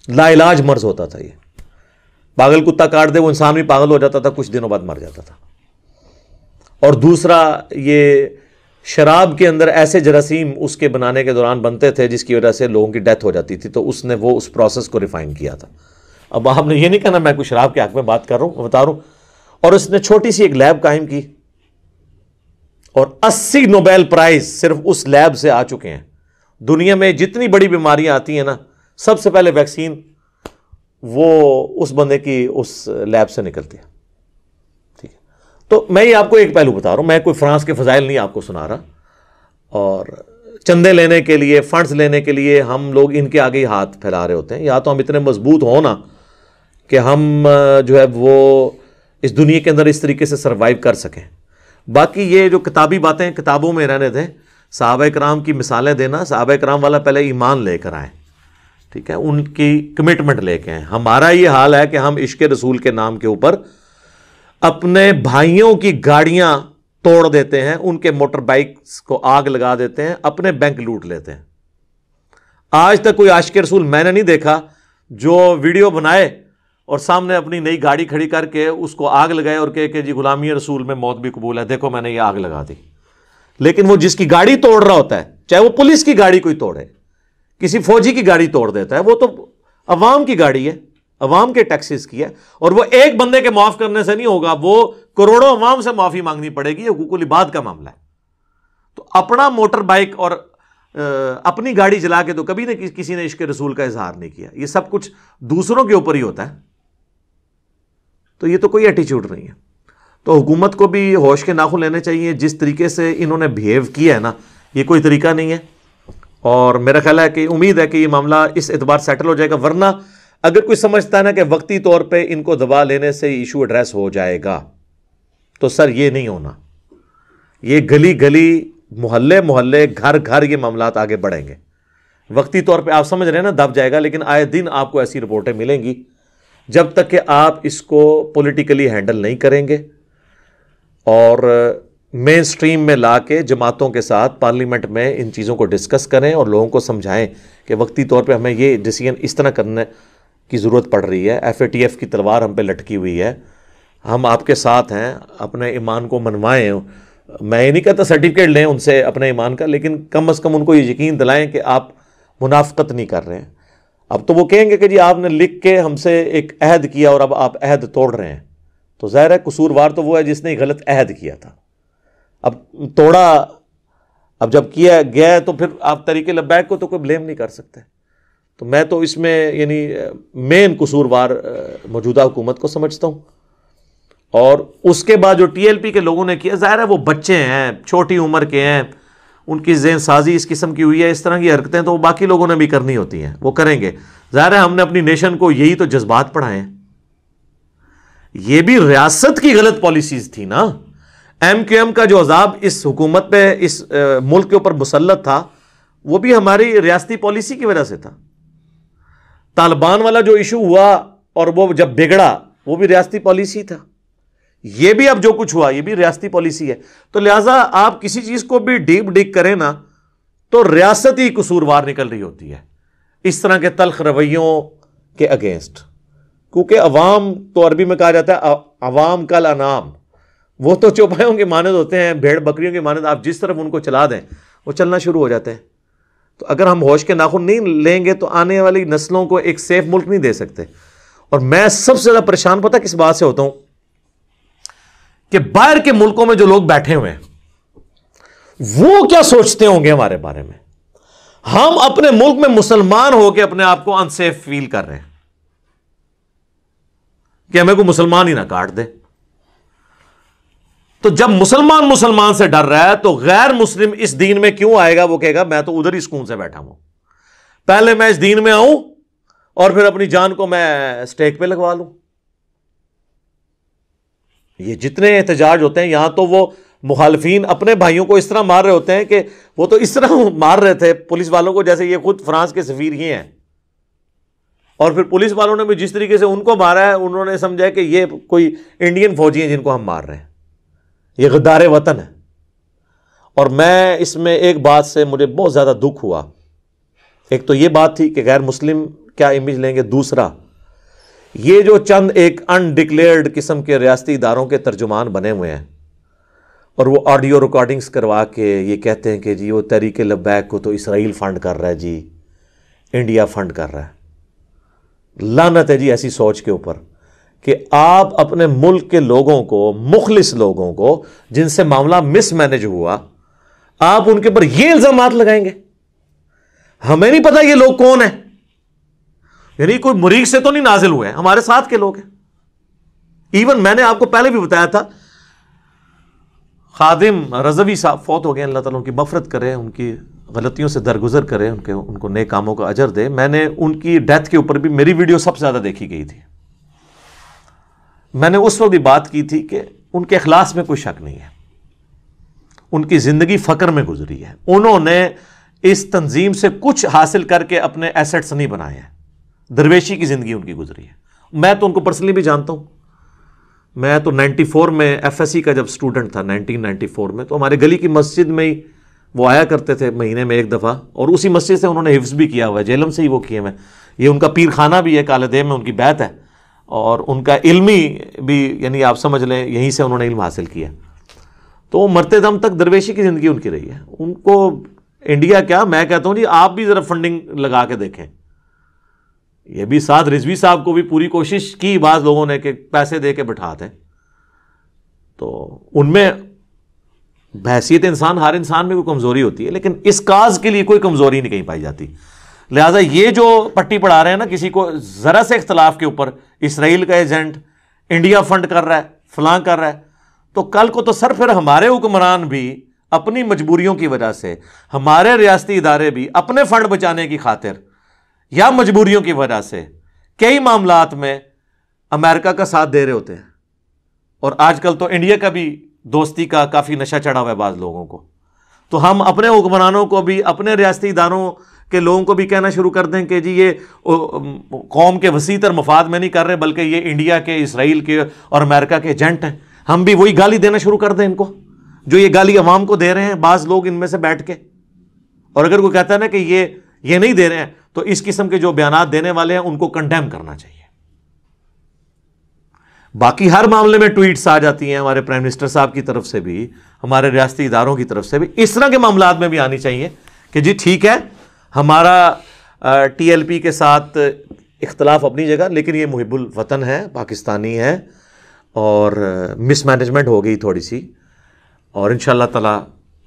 لا علاج مرض ہوتا تھا، یہ پاگل کتا کاٹ دے وہ انسان بھی پاگل ہو جاتا تھا، کچھ دنوں بعد مر جاتا تھا. اور دوسرا یہ شراب کے اندر ایسے جراثیم اس کے بنانے کے دوران بنتے تھے جس کی وجہ سے لوگوں کی ڈیتھ ہو جاتی تھی، تو اس نے وہ اس پروسیس کو ریفائن کیا تھا. اب آپ نے یہ نہیں کہنا میں کوئی شراب کے حق میں بات کر رہا ہوں، بتا رہا ہوں. اور اس نے چھوٹی سی ایک لیب قائم کی اور 80 نوبیل پرائز صرف اس لیب سے آ چکے ہیں. دنیا میں جتنی بڑی بیماریاں آتی ہیں نا، سب سے پہلے ویکسین وہ اس بندے کی اس لیب سے نکلتی ہے. ٹھیک ہے، تو میں یہ آپ کو ایک پہلو بتا رہا ہوں، میں کوئی فرانس کے فضائل نہیں آپ کو سنا رہا، اور چندے لینے کے لیے، فنڈز لینے کے لیے ہم لوگ ان کے آگے ہی ہاتھ پھیلا رہے ہوتے ہیں. یا تو ہم اتنے مضبوط ہوں نا کہ ہم جو ہے وہ اس دنیا کے اندر اس طریقے سے سروائیو کر سکیں. باقی یہ جو کتابی باتیں کتابوں میں رہنے دیں. صحابہ کرام کی مثالیں دینا، صحابہ کرام والا پہلے ایمان لے کر آئیں، ٹھیک ہے، ان کی کمٹمنٹ لے کے آئیں. ہمارا یہ حال ہے کہ ہم عشق رسول کے نام کے اوپر اپنے بھائیوں کی گاڑیاں توڑ دیتے ہیں، ان کے موٹر بائکس کو آگ لگا دیتے ہیں، اپنے بینک لوٹ لیتے ہیں. آج تک کوئی عاشق رسول میں نے نہیں دیکھا جو ویڈیو بنائے اور سامنے اپنی نئی گاڑی کھڑی کر کے اس کو آگ لگائے اور کہے کہ جی غلامی رسول میں موت بھی قبول ہے، دیکھو میں نے یہ آگ لگا دی. لیکن وہ جس کی گاڑی توڑ رہا ہوتا ہے، چاہے وہ پولیس کی گاڑی کوئی توڑے، کسی فوجی کی گاڑی توڑ دیتا ہے، وہ تو عوام کی گاڑی ہے، عوام کے ٹیکسز کی ہے، اور وہ ایک بندے کے معاف کرنے سے نہیں ہوگا، وہ کروڑوں عوام سے معافی مانگنی پڑے گی. یہ حقوق العباد کا معاملہ ہے. تو اپنا موٹر بائک اور اپنی گاڑی چلا کے تو کبھی نہ کسی نے عشق رسول کا اظہار نہیں کیا. یہ سب کچھ دوسروں کے اوپر ہی ہوتا ہے. تو یہ تو کوئی ایٹیچیوڈ نہیں ہے. تو حکومت کو بھی ہوش کے ناخن لینے چاہیے. جس طریقے سے انہوں نے بہیو کیا ہے نا، یہ کوئی طریقہ نہیں ہے. اور میرا خیال ہے کہ امید ہے کہ یہ معاملہ اس اعتبار سیٹل ہو جائے گا. ورنہ اگر کوئی سمجھتا ہے نا کہ وقتی طور پہ ان کو دبا لینے سے ایشو ایڈریس ہو جائے گا، تو سر یہ نہیں ہونا. یہ گلی گلی، محلے محلے، گھر گھر یہ معاملات آگے بڑھیں گے. وقتی طور پہ آپ سمجھ رہے ہیں نا دب جائے گا، لیکن آئے دن آپ کو ایسی رپورٹیں ملیں گی. جب تک کہ آپ اس کو پولیٹیکلی ہینڈل نہیں کریں گے. اور مین سٹریم میں لا کے جماعتوں کے ساتھ پارلیمنٹ میں ان چیزوں کو ڈسکس کریں اور لوگوں کو سمجھائیں کہ وقتی طور پہ ہمیں یہ ڈیسیجن اس طرح کرنے کی ضرورت پڑ رہی ہے. FATF کی تلوار ہم پہ لٹکی ہوئی ہے, ہم آپ کے ساتھ ہیں, اپنے ایمان کو منوائیں. میں یہ نہیں کہتا سرٹیفکیٹ لیں ان سے اپنے ایمان کا, لیکن کم از کم ان کو یہ یقین دلائیں کہ آپ منافقت نہیں کر رہے ہیں. اب تو وہ کہیں گے کہ جی آپ نے لکھ کے ہم سے ایک عہد کیا اور اب آپ عہد توڑ رہے ہیں, تو ظاہر ہے قصوروار تو وہ ہے جس نے غلط عہد کیا تھا. اب توڑا, اب جب کیا گیا تو پھر آپ تحریک لبیک کو تو کوئی بلیم نہیں کر سکتے. تو میں تو اس میں یعنی مین قصوروار موجودہ حکومت کو سمجھتا ہوں. اور اس کے بعد جو TLP کے لوگوں نے کیا, ظاہر ہے وہ بچے ہیں, چھوٹی عمر کے ہیں, ان کی ذہن سازی اس قسم کی ہوئی ہے, اس طرح کی حرکتیں تو باقی لوگوں نے بھی کرنی ہوتی ہیں, وہ کریں گے. ظاہر ہے ہم نے اپنی نیشن کو یہی تو جذبات پڑھائے ہیں. یہ بھی ریاست کی غلط پالیسیز تھی نا. MQM کا جو عذاب اس حکومت پہ, اس ملک کے اوپر مسلط تھا, وہ بھی ہماری ریاستی پالیسی کی وجہ سے تھا. طالبان والا جو ایشو ہوا اور وہ جب بگڑا, وہ بھی ریاستی پالیسی تھا. یہ بھی اب جو کچھ ہوا یہ بھی ریاستی پالیسی ہے. تو لہٰذا آپ کسی چیز کو بھی ڈیپ ڈگ کریں نا تو ریاست ہی قصوروار نکل رہی ہوتی ہے اس طرح کے تلخ رویوں کے اگینسٹ. کیونکہ عوام تو عربی میں کہا جاتا ہے عوام کل انام, وہ تو چوپایوں کے مانند ہوتے ہیں, بھیڑ بکریوں کے مانند. آپ جس طرف ان کو چلا دیں وہ چلنا شروع ہو جاتے ہیں. تو اگر ہم ہوش کے ناخن نہیں لیں گے تو آنے والی نسلوں کو ایک سیف ملک نہیں دے سکتے. اور میں سب سے زیادہ پریشان پتہ کس بات سے ہوتا ہوں کہ باہر کے ملکوں میں جو لوگ بیٹھے ہوئے ہیں وہ کیا سوچتے ہوں گے ہمارے بارے میں. ہم اپنے ملک میں مسلمان ہو کے اپنے آپ کو انسیف فیل کر رہے ہیں کہ ہمیں کوئی مسلمان ہی نہ کاٹ دے. تو جب مسلمان سے ڈر رہا ہے تو غیر مسلم اس دین میں کیوں آئے گا؟ وہ کہے گا میں تو ادھر ہی سکون سے بیٹھا ہوں, پہلے میں اس دین میں آؤں اور پھر اپنی جان کو میں سٹیک پہ لگوا لوں. یہ جتنے احتجاج ہوتے ہیں یہاں, تو وہ مخالفین اپنے بھائیوں کو اس طرح مار رہے ہوتے ہیں کہ وہ تو اس طرح مار رہے تھے پولیس والوں کو جیسے یہ خود فرانس کے سفیر ہی ہیں. اور پھر پولیس والوں نے بھی جس طریقے سے ان کو مارا ہے, انہوں نے سمجھا کہ یہ کوئی انڈین فوجی ہیں جن کو ہم مار رہے ہیں, یہ غدار وطن ہے. اور میں اس میں ایک بات سے مجھے بہت زیادہ دکھ ہوا. ایک تو یہ بات تھی کہ غیر مسلم کیا امیج لیں گے, دوسرا یہ جو چند ایک انڈکلیئرڈ قسم کے ریاستی اداروں کے ترجمان بنے ہوئے ہیں اور وہ آڈیو ریکارڈنگز کروا کے یہ کہتے ہیں کہ جی وہ تحریک لبیک کو تو اسرائیل فنڈ کر رہا ہے, جی انڈیا فنڈ کر رہا ہے. لعنت ہے جی ایسی سوچ کے اوپر کہ آپ اپنے ملک کے لوگوں کو, مخلص لوگوں کو جن سے معاملہ مس مینج ہوا, آپ ان کے اوپر یہ الزامات لگائیں گے. ہمیں نہیں پتا یہ لوگ کون ہیں, یعنی کوئی مریخ سے تو نہیں نازل ہوئے, ہمارے ساتھ کے لوگ ہیں. ایون میں نے آپ کو پہلے بھی بتایا تھا, خادم رضوی صاحب فوت ہو گئے, اللہ تعالیٰ ان کی مغفرت کرے, ان کی غلطیوں سے درگزر کرے, ان کو نیک کاموں کا اجر دے. میں نے ان کی ڈیتھ کے اوپر بھی میری ویڈیو سب سے زیادہ دیکھی گئی تھی. میں نے اس وقت بھی بات کی تھی کہ ان کے اخلاص میں کوئی شک نہیں ہے, ان کی زندگی فقر میں گزری ہے. انہوں نے اس تنظیم سے کچھ حاصل کر کے اپنے ایسٹس نہیں بنائے ہیں, درویشی کی زندگی ان کی گزری ہے. میں تو ان کو پرسنلی بھی جانتا ہوں. میں تو 94 میں FSC کا جب اسٹوڈنٹ تھا, 1994 میں, تو ہمارے گلی کی مسجد میں ہی وہ آیا کرتے تھے مہینے میں ایک دفعہ, اور اسی مسجد سے انہوں نے حفظ بھی کیا ہوا ہے, جیلم سے ہی وہ کیے ہوئے. یہ ان کا پیر خانہ بھی ہے, کالے دیو میں ان کی بیت ہے, اور ان کا علمی بھی یعنی آپ سمجھ لیں یہیں سے انہوں نے علم حاصل کیا. تو مرتے دم تک درویشی کی زندگی ان کی رہی ہے. ان کو انڈیا کیا, میں کہتا ہوں جی آپ بھی ذرا فنڈنگ لگا کے دیکھیں. یہ بھی ساتھ رضوی صاحب کو بھی پوری کوشش کی بعض لوگوں نے کہ پیسے دے کے بٹھاتے, تو ان میں بحیثیت انسان, ہر انسان میں کوئی کمزوری ہوتی ہے, لیکن اس کاز کے لیے کوئی کمزوری نہیں کہیں پائی جاتی. لہٰذا یہ جو پٹی پڑھا رہے ہیں نا کسی کو ذرا سے اختلاف کے اوپر, اسرائیل کا ایجنٹ, انڈیا فنڈ کر رہا ہے, فلاں کر رہا ہے, تو کل کو تو سر پھر ہمارے حکمران بھی اپنی مجبوریوں کی وجہ سے, ہمارے ریاستی ادارے بھی اپنے فنڈ بچانے کی خاطر یا مجبوریوں کی وجہ سے کئی معاملات میں امریکہ کا ساتھ دے رہے ہوتے ہیں. اور آج کل تو انڈیا کا بھی دوستی کا کافی نشہ چڑھا ہوا ہے بعض لوگوں کو. تو ہم اپنے حکمرانوں کو بھی, اپنے ریاستی اداروں کے لوگوں کو بھی کہنا شروع کر دیں کہ جی یہ قوم کے وسیع تر مفاد میں نہیں کر رہے, بلکہ یہ انڈیا کے, اسرائیل کے اور امریکہ کے ایجنٹ ہیں. ہم بھی وہی گالی دینا شروع کر دیں ان کو. جو یہ گالی عوام کو دے رہے ہیں بعض لوگ ان میں سے بیٹھ کے، اور اگر کوئی کہتا ہے نا کہ یہ نہیں دے رہے ہیں تو اس قسم کے جو بیانات دینے والے ہیں ان کو کنڈیم کرنا چاہیے۔ باقی ہر معاملے میں ٹویٹس آ جاتی ہیں ہمارے پرائم منسٹر صاحب کی طرف سے بھی، ہمارے ریاستی اداروں کی طرف سے بھی، اس طرح کے معاملات میں بھی آنی چاہیے کہ جی ٹھیک ہے ہمارا ٹی ایل پی کے ساتھ اختلاف اپنی جگہ، لیکن یہ محب الوطن ہے، پاکستانی ہے، اور مس مینجمنٹ ہو گئی تھوڑی سی، اور انشاءاللہ تعالی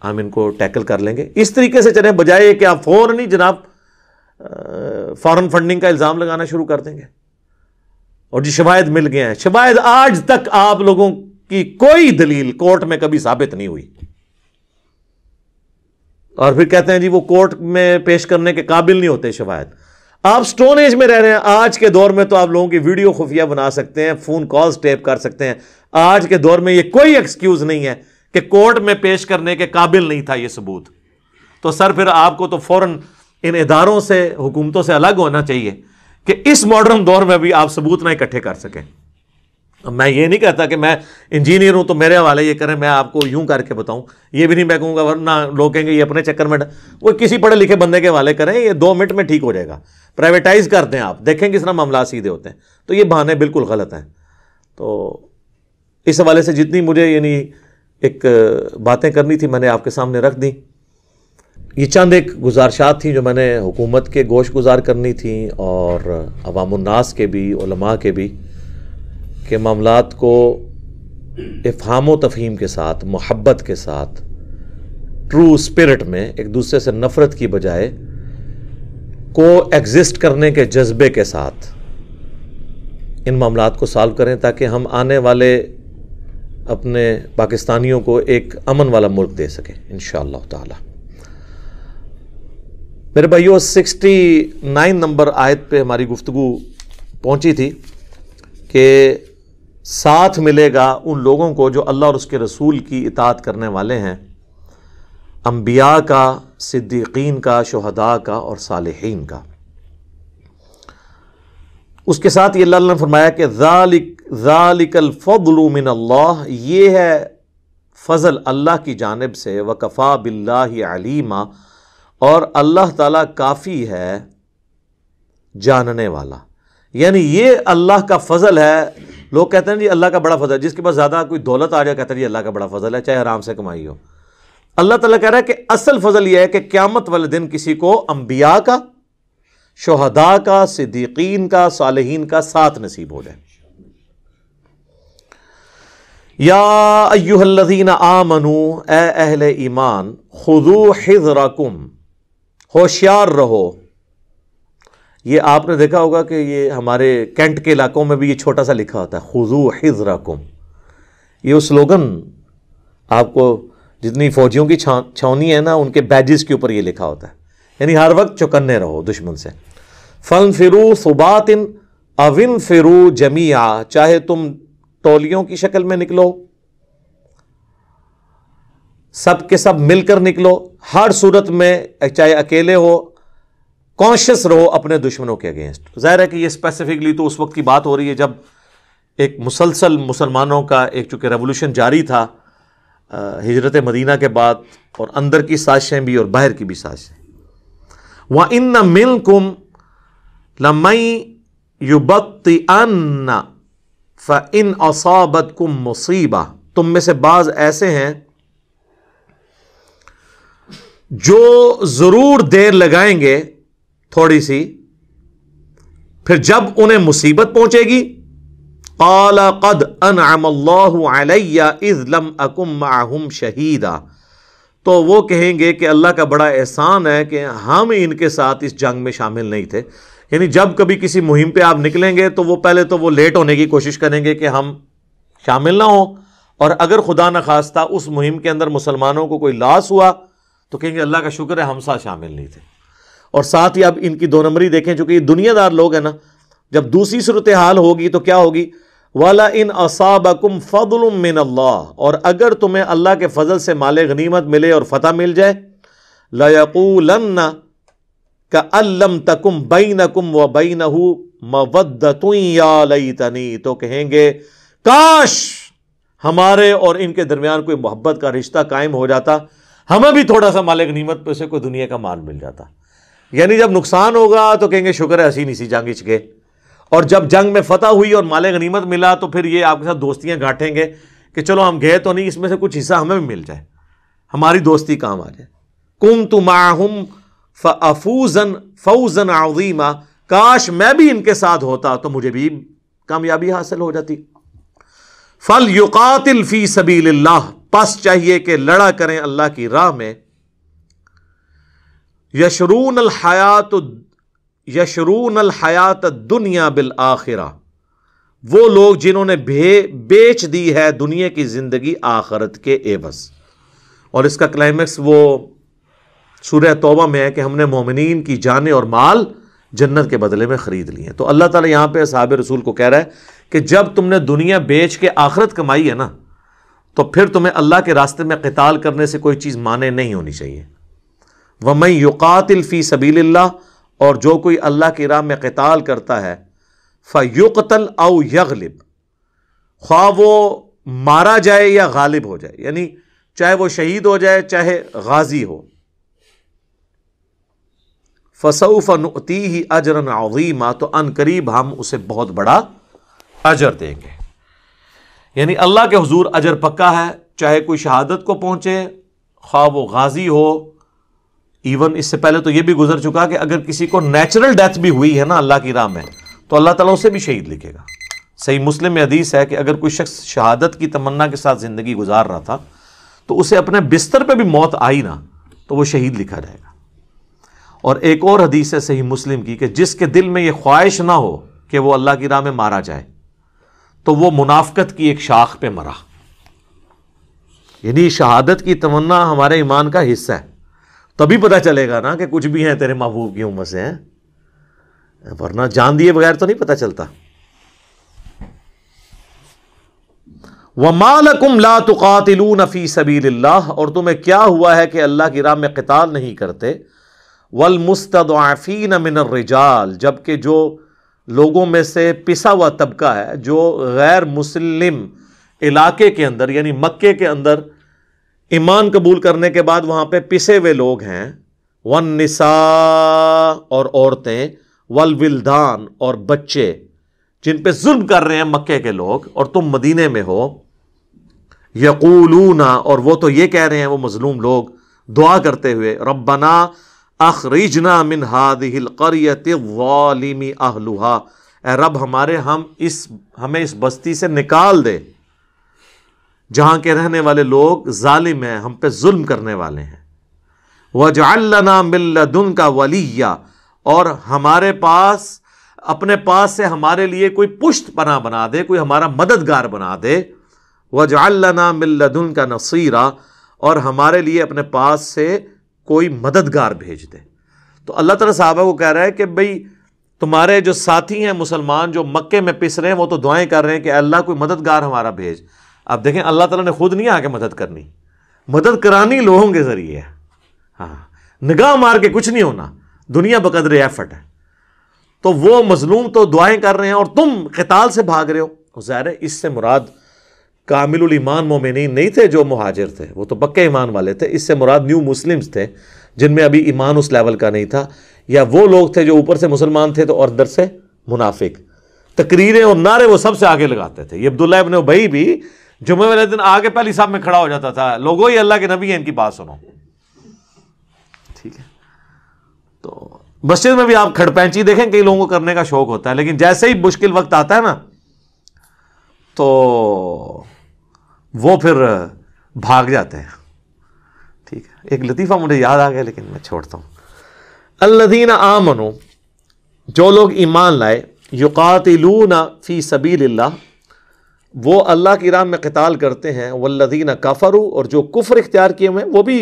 ہم ان کو ٹیکل کر لیں گے۔ اس طریقے سے چلیں، بجائے کہ آپ فوراً ہی جناب فارن فنڈنگ کا الزام لگانا شروع کر دیں گے، اور جی شواہد مل گئے ہیں۔ شواہد آج تک آپ لوگوں کی کوئی دلیل کورٹ میں کبھی ثابت نہیں ہوئی، اور پھر کہتے ہیں جی وہ کورٹ میں پیش کرنے کے قابل نہیں ہوتے شواہد۔ آپ سٹون ایج میں رہ رہے ہیں۔ آج کے دور میں تو آپ لوگوں کی ویڈیو خفیہ بنا سکتے ہیں، فون کالز ٹیپ کر سکتے ہیں۔ آج کے دور میں یہ کوئی ایکسکیوز نہیں ہے کہ کورٹ میں پیش کرنے کے قابل نہیں تھا یہ ثبوت، تو سر پھر آپ کو تو فوراً ان اداروں سے، حکومتوں سے الگ ہونا چاہیے کہ اس ماڈرن دور میں بھی آپ ثبوت نہ اکٹھے کر سکیں۔ میں یہ نہیں کہتا کہ میں انجینئر ہوں تو میرے حوالے یہ کریں، میں آپ کو یوں کر کے بتاؤں، یہ بھی نہیں میں کہوں گا، ورنہ لوگ کہیں گے یہ اپنے چکر میں، وہ کسی پڑھے لکھے بندے کے حوالے کریں، یہ 2 منٹ میں ٹھیک ہو جائے گا۔ پرائیویٹائز کر دیں، آپ دیکھیں کس طرح معاملات سیدھے ہوتے ہیں۔ تو یہ بہانے بالکل غلط ہیں۔ تو اس حوالے سے جتنی مجھے یعنی ایک باتیں کرنی تھی میں نے آپ کے سامنے رکھ دی۔ یہ چند ایک گزارشات تھیں جو میں نے حکومت کے گوش گزار کرنی تھیں، اور عوام الناس کے بھی، علماء کے بھی، کہ معاملات کو افہام و تفہیم کے ساتھ، محبت کے ساتھ، ٹرو اسپرٹ میں ایک دوسرے سے نفرت کی بجائے کو ایگزسٹ کرنے کے جذبے کے ساتھ ان معاملات کو سالو کریں، تاکہ ہم آنے والے اپنے پاکستانیوں کو ایک امن والا ملک دے سکیں انشاءاللہ تعالی۔ میرے بھائیو، 69 نمبر آیت پہ ہماری گفتگو پہنچی تھی کہ ساتھ ملے گا ان لوگوں کو جو اللہ اور اس کے رسول کی اطاعت کرنے والے ہیں، انبیاء کا، صدیقین کا، شہداء کا اور صالحین کا۔ اس کے ساتھ یہ اللہ نے فرمایا کہ ذالک الفضل من اللہ، یہ ہے فضل اللہ کی جانب سے، وکفا باللہ علیما، اور اللہ تعالیٰ کافی ہے جاننے والا۔ یعنی یہ اللہ کا فضل ہے۔ لوگ کہتے ہیں جی اللہ کا بڑا فضل ہے، جس کے پاس زیادہ کوئی دولت آ جائے کہتا ہے جی اللہ کا بڑا فضل ہے، چاہے آرام سے کمائی ہو۔ اللہ تعالیٰ کہہ رہا ہے کہ اصل فضل یہ ہے کہ قیامت والے دن کسی کو انبیاء کا، شہداء کا، صدیقین کا، صالحین کا ساتھ نصیب ہو جائے۔ یا ایھا الذین آمنوا، اے اہل ایمان، خذوا حذرکم، ہوشیار رہو۔ یہ آپ نے دیکھا ہوگا کہ یہ ہمارے کینٹ کے علاقوں میں بھی یہ چھوٹا سا لکھا ہوتا ہے، خذوا حذرکم۔ یہ وہ سلوگن آپ کو جتنی فوجیوں کی چھاونی ہے نا، ان کے بیجز کے اوپر یہ لکھا ہوتا ہے، یعنی ہر وقت چوکنے رہو دشمن سے۔ فانفروا ثبات او انفروا جمیعا، چاہے تم ٹولیوں کی شکل میں نکلو، سب کے سب مل کر نکلو، ہر صورت میں چاہے اکیلے ہو، کانشیس رہو اپنے دشمنوں کے اگینسٹ۔ ظاہر ہے کہ یہ اسپیسیفکلی تو اس وقت کی بات ہو رہی ہے جب ایک مسلسل مسلمانوں کا ایک چونکہ ریولوشن جاری تھا ہجرت مدینہ کے بعد، اور اندر کی سازشیں بھی اور باہر کی بھی سازشیں۔ وَإِنَّ مِنْكُمْ لَمَن يُبَطِّئَنَّ فَإِنْ أَصَابَتْكُمْ مُصِیبَةٌ، تم میں سے بعض ایسے ہیں جو ضرور دیر لگائیں گے تھوڑی سی، پھر جب انہیں مصیبت پہنچے گی، قال قد انعم اللہ علی اذ لم اکن معہم شہیدا، تو وہ کہیں گے کہ اللہ کا بڑا احسان ہے کہ ہم ان کے ساتھ اس جنگ میں شامل نہیں تھے۔ یعنی جب کبھی کسی مہم پہ آپ نکلیں گے تو وہ پہلے تو وہ لیٹ ہونے کی کوشش کریں گے کہ ہم شامل نہ ہوں، اور اگر خدا نخواستہ اس مہم کے اندر مسلمانوں کو کوئی لاس ہوا تو کہیں گے اللہ کا شکر ہے ہم ساتھ شامل نہیں تھے۔ اور ساتھ ہی اب ان کی 2 نمبری دیکھیں، چونکہ یہ دنیا دار لوگ ہیں نا، جب دوسری صورتحال ہوگی تو کیا ہوگی؟ وَلَئِنْ أَصَابَكُمْ فَضْلٌ مِّنَ اللَّهِ، اور اگر تمہیں اللہ کے فضل سے مال غنیمت ملے اور فتح مل جائے، لَيَقُولَنَّ كَأَن لَّمْ تَكُن بَيْنَكُمْ وَبَيْنَهُ مَوَدَّةٌ يَا لَيْتَنِي، تو کہیں گے کاش ہمارے اور ان کے درمیان کوئی محبت کا رشتہ قائم ہو جاتا، ہمیں بھی تھوڑا سا مال غنیمت پہ سے کوئی دنیا کا مال مل جاتا. یعنی جب نقصان ہوگا تو کہیں گے شکر ہے حسین اسی جنگ چ گئے، اور جب جنگ میں فتح ہوئی اور مال غنیمت ملا تو پھر یہ آپ کے ساتھ دوستیاں گھاٹیں گے کہ چلو ہم گئے تو نہیں، اس میں سے کچھ حصہ ہمیں بھی مل جائے، ہماری دوستی کام آ جائے. کنت معہم فافوزا فوزا عظیما، کاش میں بھی ان کے ساتھ ہوتا تو مجھے بھی کامیابی حاصل ہو جاتی. فلیقاتل فی سبیل اللہ، پس چاہیے کہ لڑا کریں اللہ کی راہ میں. یشرون الحیات الدنیا بالآخرہ، وہ لوگ جنہوں نے بیچ دی ہے دنیا کی زندگی آخرت کے عوض. اور اس کا کلائمیکس وہ سورہ توبہ میں ہے کہ ہم نے مومنین کی جانیں اور مال جنت کے بدلے میں خرید لیے. تو اللہ تعالیٰ یہاں پہ اصحاب رسول کو کہہ رہا ہے کہ جب تم نے دنیا بیچ کے آخرت کمائی ہے نا، تو پھر تمہیں اللہ کے راستے میں قتال کرنے سے کوئی چیز مانے نہیں ہونی چاہیے. وَمَن يُقَاتِلْ فِي سَبِيلِ اللَّهِ، اور جو کوئی اللہ کی راہ میں قتال کرتا ہے، فَيُقْتَلْ أَوْ يَغْلِبْ، خواہ وہ مارا جائے یا غالب ہو جائے، یعنی چاہے وہ شہید ہو جائے چاہے غازی ہو. فَسَوْفَ نُؤْتِيهِ أَجْرًا عَظِيمًا، تو ان قریب ہم اسے بہت بڑا اجر دیں گے. یعنی اللہ کے حضور اجر پکا ہے، چاہے کوئی شہادت کو پہنچے، خواہ وہ غازی ہو. ایون اس سے پہلے تو یہ بھی گزر چکا کہ اگر کسی کو نیچرل ڈیتھ بھی ہوئی ہے نا اللہ کی راہ میں، تو اللہ تعالیٰ اسے بھی شہید لکھے گا. صحیح مسلم میں حدیث ہے کہ اگر کوئی شخص شہادت کی تمنا کے ساتھ زندگی گزار رہا تھا تو اسے اپنے بستر پہ بھی موت آئی نا تو وہ شہید لکھا جائے گا. اور ایک اور حدیث ہے صحیح مسلم کی کہ جس کے دل میں یہ خواہش نہ ہو کہ وہ اللہ کی راہ میں مارا جائے تو وہ منافقت کی ایک شاخ پہ مرا. یعنی شہادت کی تمنا ہمارے ایمان کا حصہ ہے، تبھی پتہ چلے گا نا کہ کچھ بھی ہیں تیرے محبوب کی امت سے ہیں، ورنہ جان دیے بغیر تو نہیں پتہ چلتا. وَمَا لَكُمْ لَا تُقَاتِلُونَ فِي سَبِيلِ اللَّهِ، اور تمہیں کیا ہوا ہے کہ اللہ کی راہ میں قتال نہیں کرتے. وَالْمُسْتَضْعَفِينَ مِنَ الرِّجَالِ، جبکہ جو لوگوں میں سے پسا ہوا طبقہ ہے، جو غیر مسلم علاقے کے اندر یعنی مکے کے اندر ایمان قبول کرنے کے بعد وہاں پہ پسے ہوئے لوگ ہیں. وَالنِّسَاء، اور عورتیں، وَالْوِلْدَانِ، اور بچے جن پہ ظلم کر رہے ہیں مکے کے لوگ، اور تم مدینے میں ہو. یقولون، اور وہ تو یہ کہہ رہے ہیں وہ مظلوم لوگ دعا کرتے ہوئے، ربنا اخرجنا من هذه القرية الظالم اهلها، اے رب ہمارے ہمیں اس بستی سے نکال دے جہاں کے رہنے والے لوگ ظالم ہیں، ہم پہ ظلم کرنے والے ہیں. واجعل لنا من لدنک ولیا، اور ہمارے پاس اپنے پاس سے ہمارے لیے کوئی پشت پناہ بنا دے، کوئی ہمارا مددگار بنا دے. واجعل لنا من لدنک نصیرا، اور ہمارے لیے اپنے پاس سے کوئی مددگار بھیج دے. تو اللہ تعالیٰ صحابہ کو کہہ رہا ہے کہ بھئی تمہارے جو ساتھی ہیں مسلمان جو مکے میں پس رہے ہیں وہ تو دعائیں کر رہے ہیں کہ اللہ کوئی مددگار ہمارا بھیج. اب دیکھیں اللہ تعالیٰ نے خود نہیں آ کے مدد کرنی، مدد کرانی لوگوں کے ذریعے ہے. ہاں، نگاہ مار کے کچھ نہیں ہونا، دنیا بقدر ایفٹ ہے. تو وہ مظلوم تو دعائیں کر رہے ہیں اور تم قتال سے بھاگ رہے ہو. ظاہر ہے اس سے مراد کامل الایمان مومنین نہیں تھے جو مہاجر تھے، وہ تو پکے ایمان والے تھے. اس سے مراد نیو مسلمز تھے جن میں ابھی ایمان اس لیول کا نہیں تھا، یا وہ لوگ تھے جو اوپر سے مسلمان تھے تو اور اندر سے منافق. تقریریں اور نعرے وہ سب سے آگے لگاتے تھے. یہ عبداللہ ابن ابی بھی جمعے والے دن آگے پہلی صاحب میں کھڑا ہو جاتا تھا، لوگوں یہ اللہ کے نبی ہیں ان کی بات سنو. ٹھیک ہے، تو مسجد میں بھی آپ کھڑ پینچی دیکھیں کئی لوگوں کو کرنے کا شوق ہوتا ہے، لیکن جیسے ہی مشکل وقت آتا ہے نا تو وہ پھر بھاگ جاتے ہیں. ٹھیک ہے، ایک لطیفہ مجھے یاد آ گیا لیکن میں چھوڑتا ہوں. الذین آمنوا، جو لوگ ایمان لائے، یقاتلون فی سبیل اللہ، وہ اللہ کی راہ میں قتال کرتے ہیں. والذین کفروا، اور جو کفر اختیار کیے ہوئے ہیں وہ بھی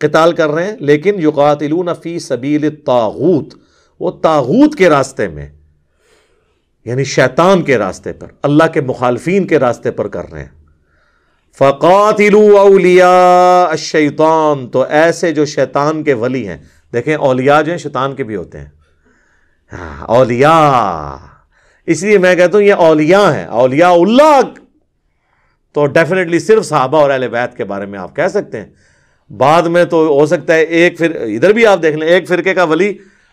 قتال کر رہے ہیں، لیکن یقاتلون فی سبیل الطاغوت، وہ طاغوت کے راستے میں یعنی شیطان کے راستے پر، اللہ کے مخالفین کے راستے پر کر رہے ہیں. فقاتلوا اولیاء الشیطان، تو ایسے جو شیطان کے ولی ہیں. دیکھیں اولیاء جو ہیں شیطان کے بھی ہوتے ہیں. اولیاء، اس لیے میں کہتا ہوں یہ اولیاء ہیں، اولیاء اللہ تو ڈیفینیٹلی صرف صحابہ اور اہل بیت کے بارے میں آپ کہہ سکتے ہیں. بعد میں تو ہو سکتا ہے ایک پھر ادھر بھی آپ دیکھ لیں، ایک فرقے کا ولی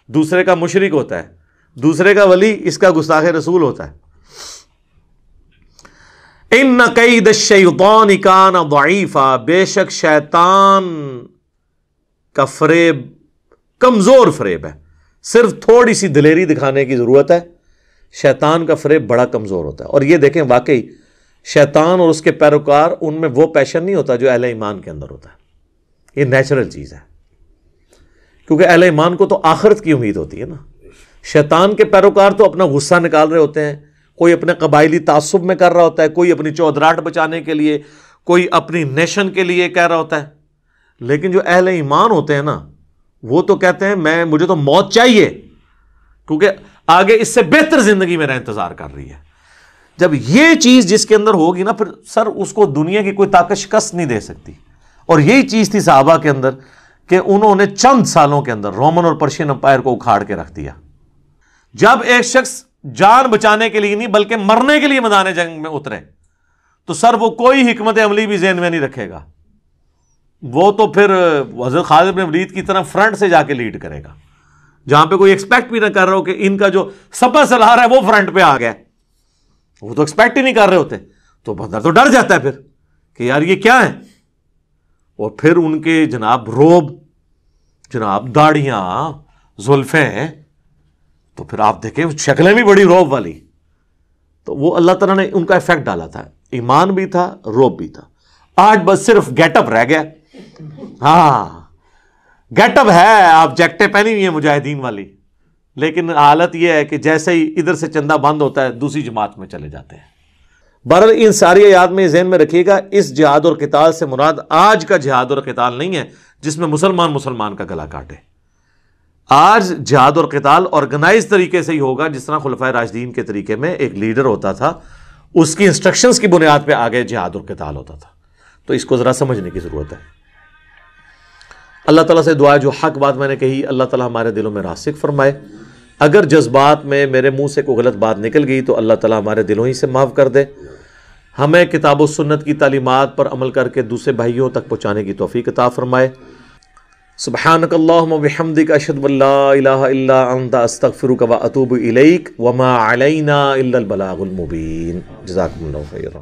دوسرے کا مشرک ہوتا ہے، دوسرے کا ولی اس کا گستاخ رسول ہوتا ہے. ان کید الشیطان کان ضعیفا، بے شک شیطان کا فریب کمزور فریب ہے، صرف تھوڑی سی دلیری دکھانے کی ضرورت ہے. شیطان کا فریب بڑا کمزور ہوتا ہے. اور یہ دیکھیں واقعی شیطان اور اس کے پیروکار ان میں وہ پیشن نہیں ہوتا جو اہل ایمان کے اندر ہوتا ہے. یہ نیچرل چیز ہے، کیونکہ اہل ایمان کو تو آخرت کی امید ہوتی ہے نا. شیطان کے پیروکار تو اپنا غصہ نکال رہے ہوتے ہیں، کوئی اپنے قبائلی تعصب میں کر رہا ہوتا ہے، کوئی اپنی چودراہٹ بچانے کے لیے، کوئی اپنی نیشن کے لیے کہہ رہا ہوتا ہے. لیکن جو اہل ایمان ہوتے ہیں نا وہ تو کہتے ہیں مجھے تو موت چاہیے، کیونکہ آگے اس سے بہتر زندگی میرا انتظار کر رہی ہے. جب یہ چیز جس کے اندر ہوگی نا، پھر سر اس کو دنیا کی کوئی طاقت شکست نہیں دے سکتی. اور یہی چیز تھی صحابہ کے اندر کہ انہوں نے چند سالوں کے اندر رومن اور پرشین امپائر کو اکھاڑ کے رکھ دیا. جب ایک شخص جان بچانے کے لیے نہیں بلکہ مرنے کے لیے میدان جنگ میں اترے تو سر وہ کوئی حکمت عملی بھی ذہن میں نہیں رکھے گا، وہ تو پھر حضرت خالد بن ولید کی طرح فرنٹ سے جا کے لیڈ کرے گا، جہاں پہ کوئی ایکسپیکٹ بھی نہ کر رہا ہو کہ ان کا جو سپہ سالار ہے وہ فرنٹ پہ آ گیا. وہ تو ایکسپیکٹ ہی نہیں کر رہے ہوتے، تو بندہ تو ڈر جاتا ہے پھر کہ یار یہ کیا ہے. اور پھر ان کے جناب روب، جناب داڑیاں، زلفیں، تو پھر آپ دیکھیں شکلیں بھی بڑی روب والی. تو وہ اللہ تعالیٰ نے ان کا ایفیکٹ ڈالا تھا، ایمان بھی تھا، روب بھی تھا. آج بس صرف گیٹ اپ رہ گیا. ہاں گیٹ اپ ہے، آپ جیکٹیں پہنی ہوئی ہیں مجاہدین والی، لیکن حالت یہ ہے کہ جیسے ہی ادھر سے چندہ بند ہوتا ہے دوسری جماعت میں چلے جاتے ہیں. بہرحال ان ساری آیات میں ذہن میں رکھیے گا، اس جہاد اور قتال سے مراد آج کا جہاد اور قتال نہیں ہے جس میں مسلمان کا گلا کاٹے. آج جہاد اور قتال آرگنائز طریقے سے ہی ہوگا، جس طرح خلفائے راشدین کے طریقے میں ایک لیڈر ہوتا تھا، اس کی انسٹرکشنز کی بنیاد پہ آگے جہاد اور قتال ہوتا تھا. تو اس کو ذرا سمجھنے کی ضرورت ہے. اللہ تعالیٰ سے دعا ہے جو حق بات میں نے کہی اللہ تعالیٰ ہمارے دلوں میں راسخ فرمائے. اگر جذبات میں میرے منہ سے کوئی غلط بات نکل گئی تو اللہ تعالیٰ ہمارے دلوں ہی سے معاف کر دے. ہمیں کتاب و سنت کی تعلیمات پر عمل کر کے دوسرے بھائیوں تک پہنچانے کی توفیق عطا فرمائے. سبحانک اللہم و بحمدک اشہد ان لا الہ الا انت استغفرک و اتوب الیک وما علینا الا البلاغ المبین. جزاکم اللہ خیرا.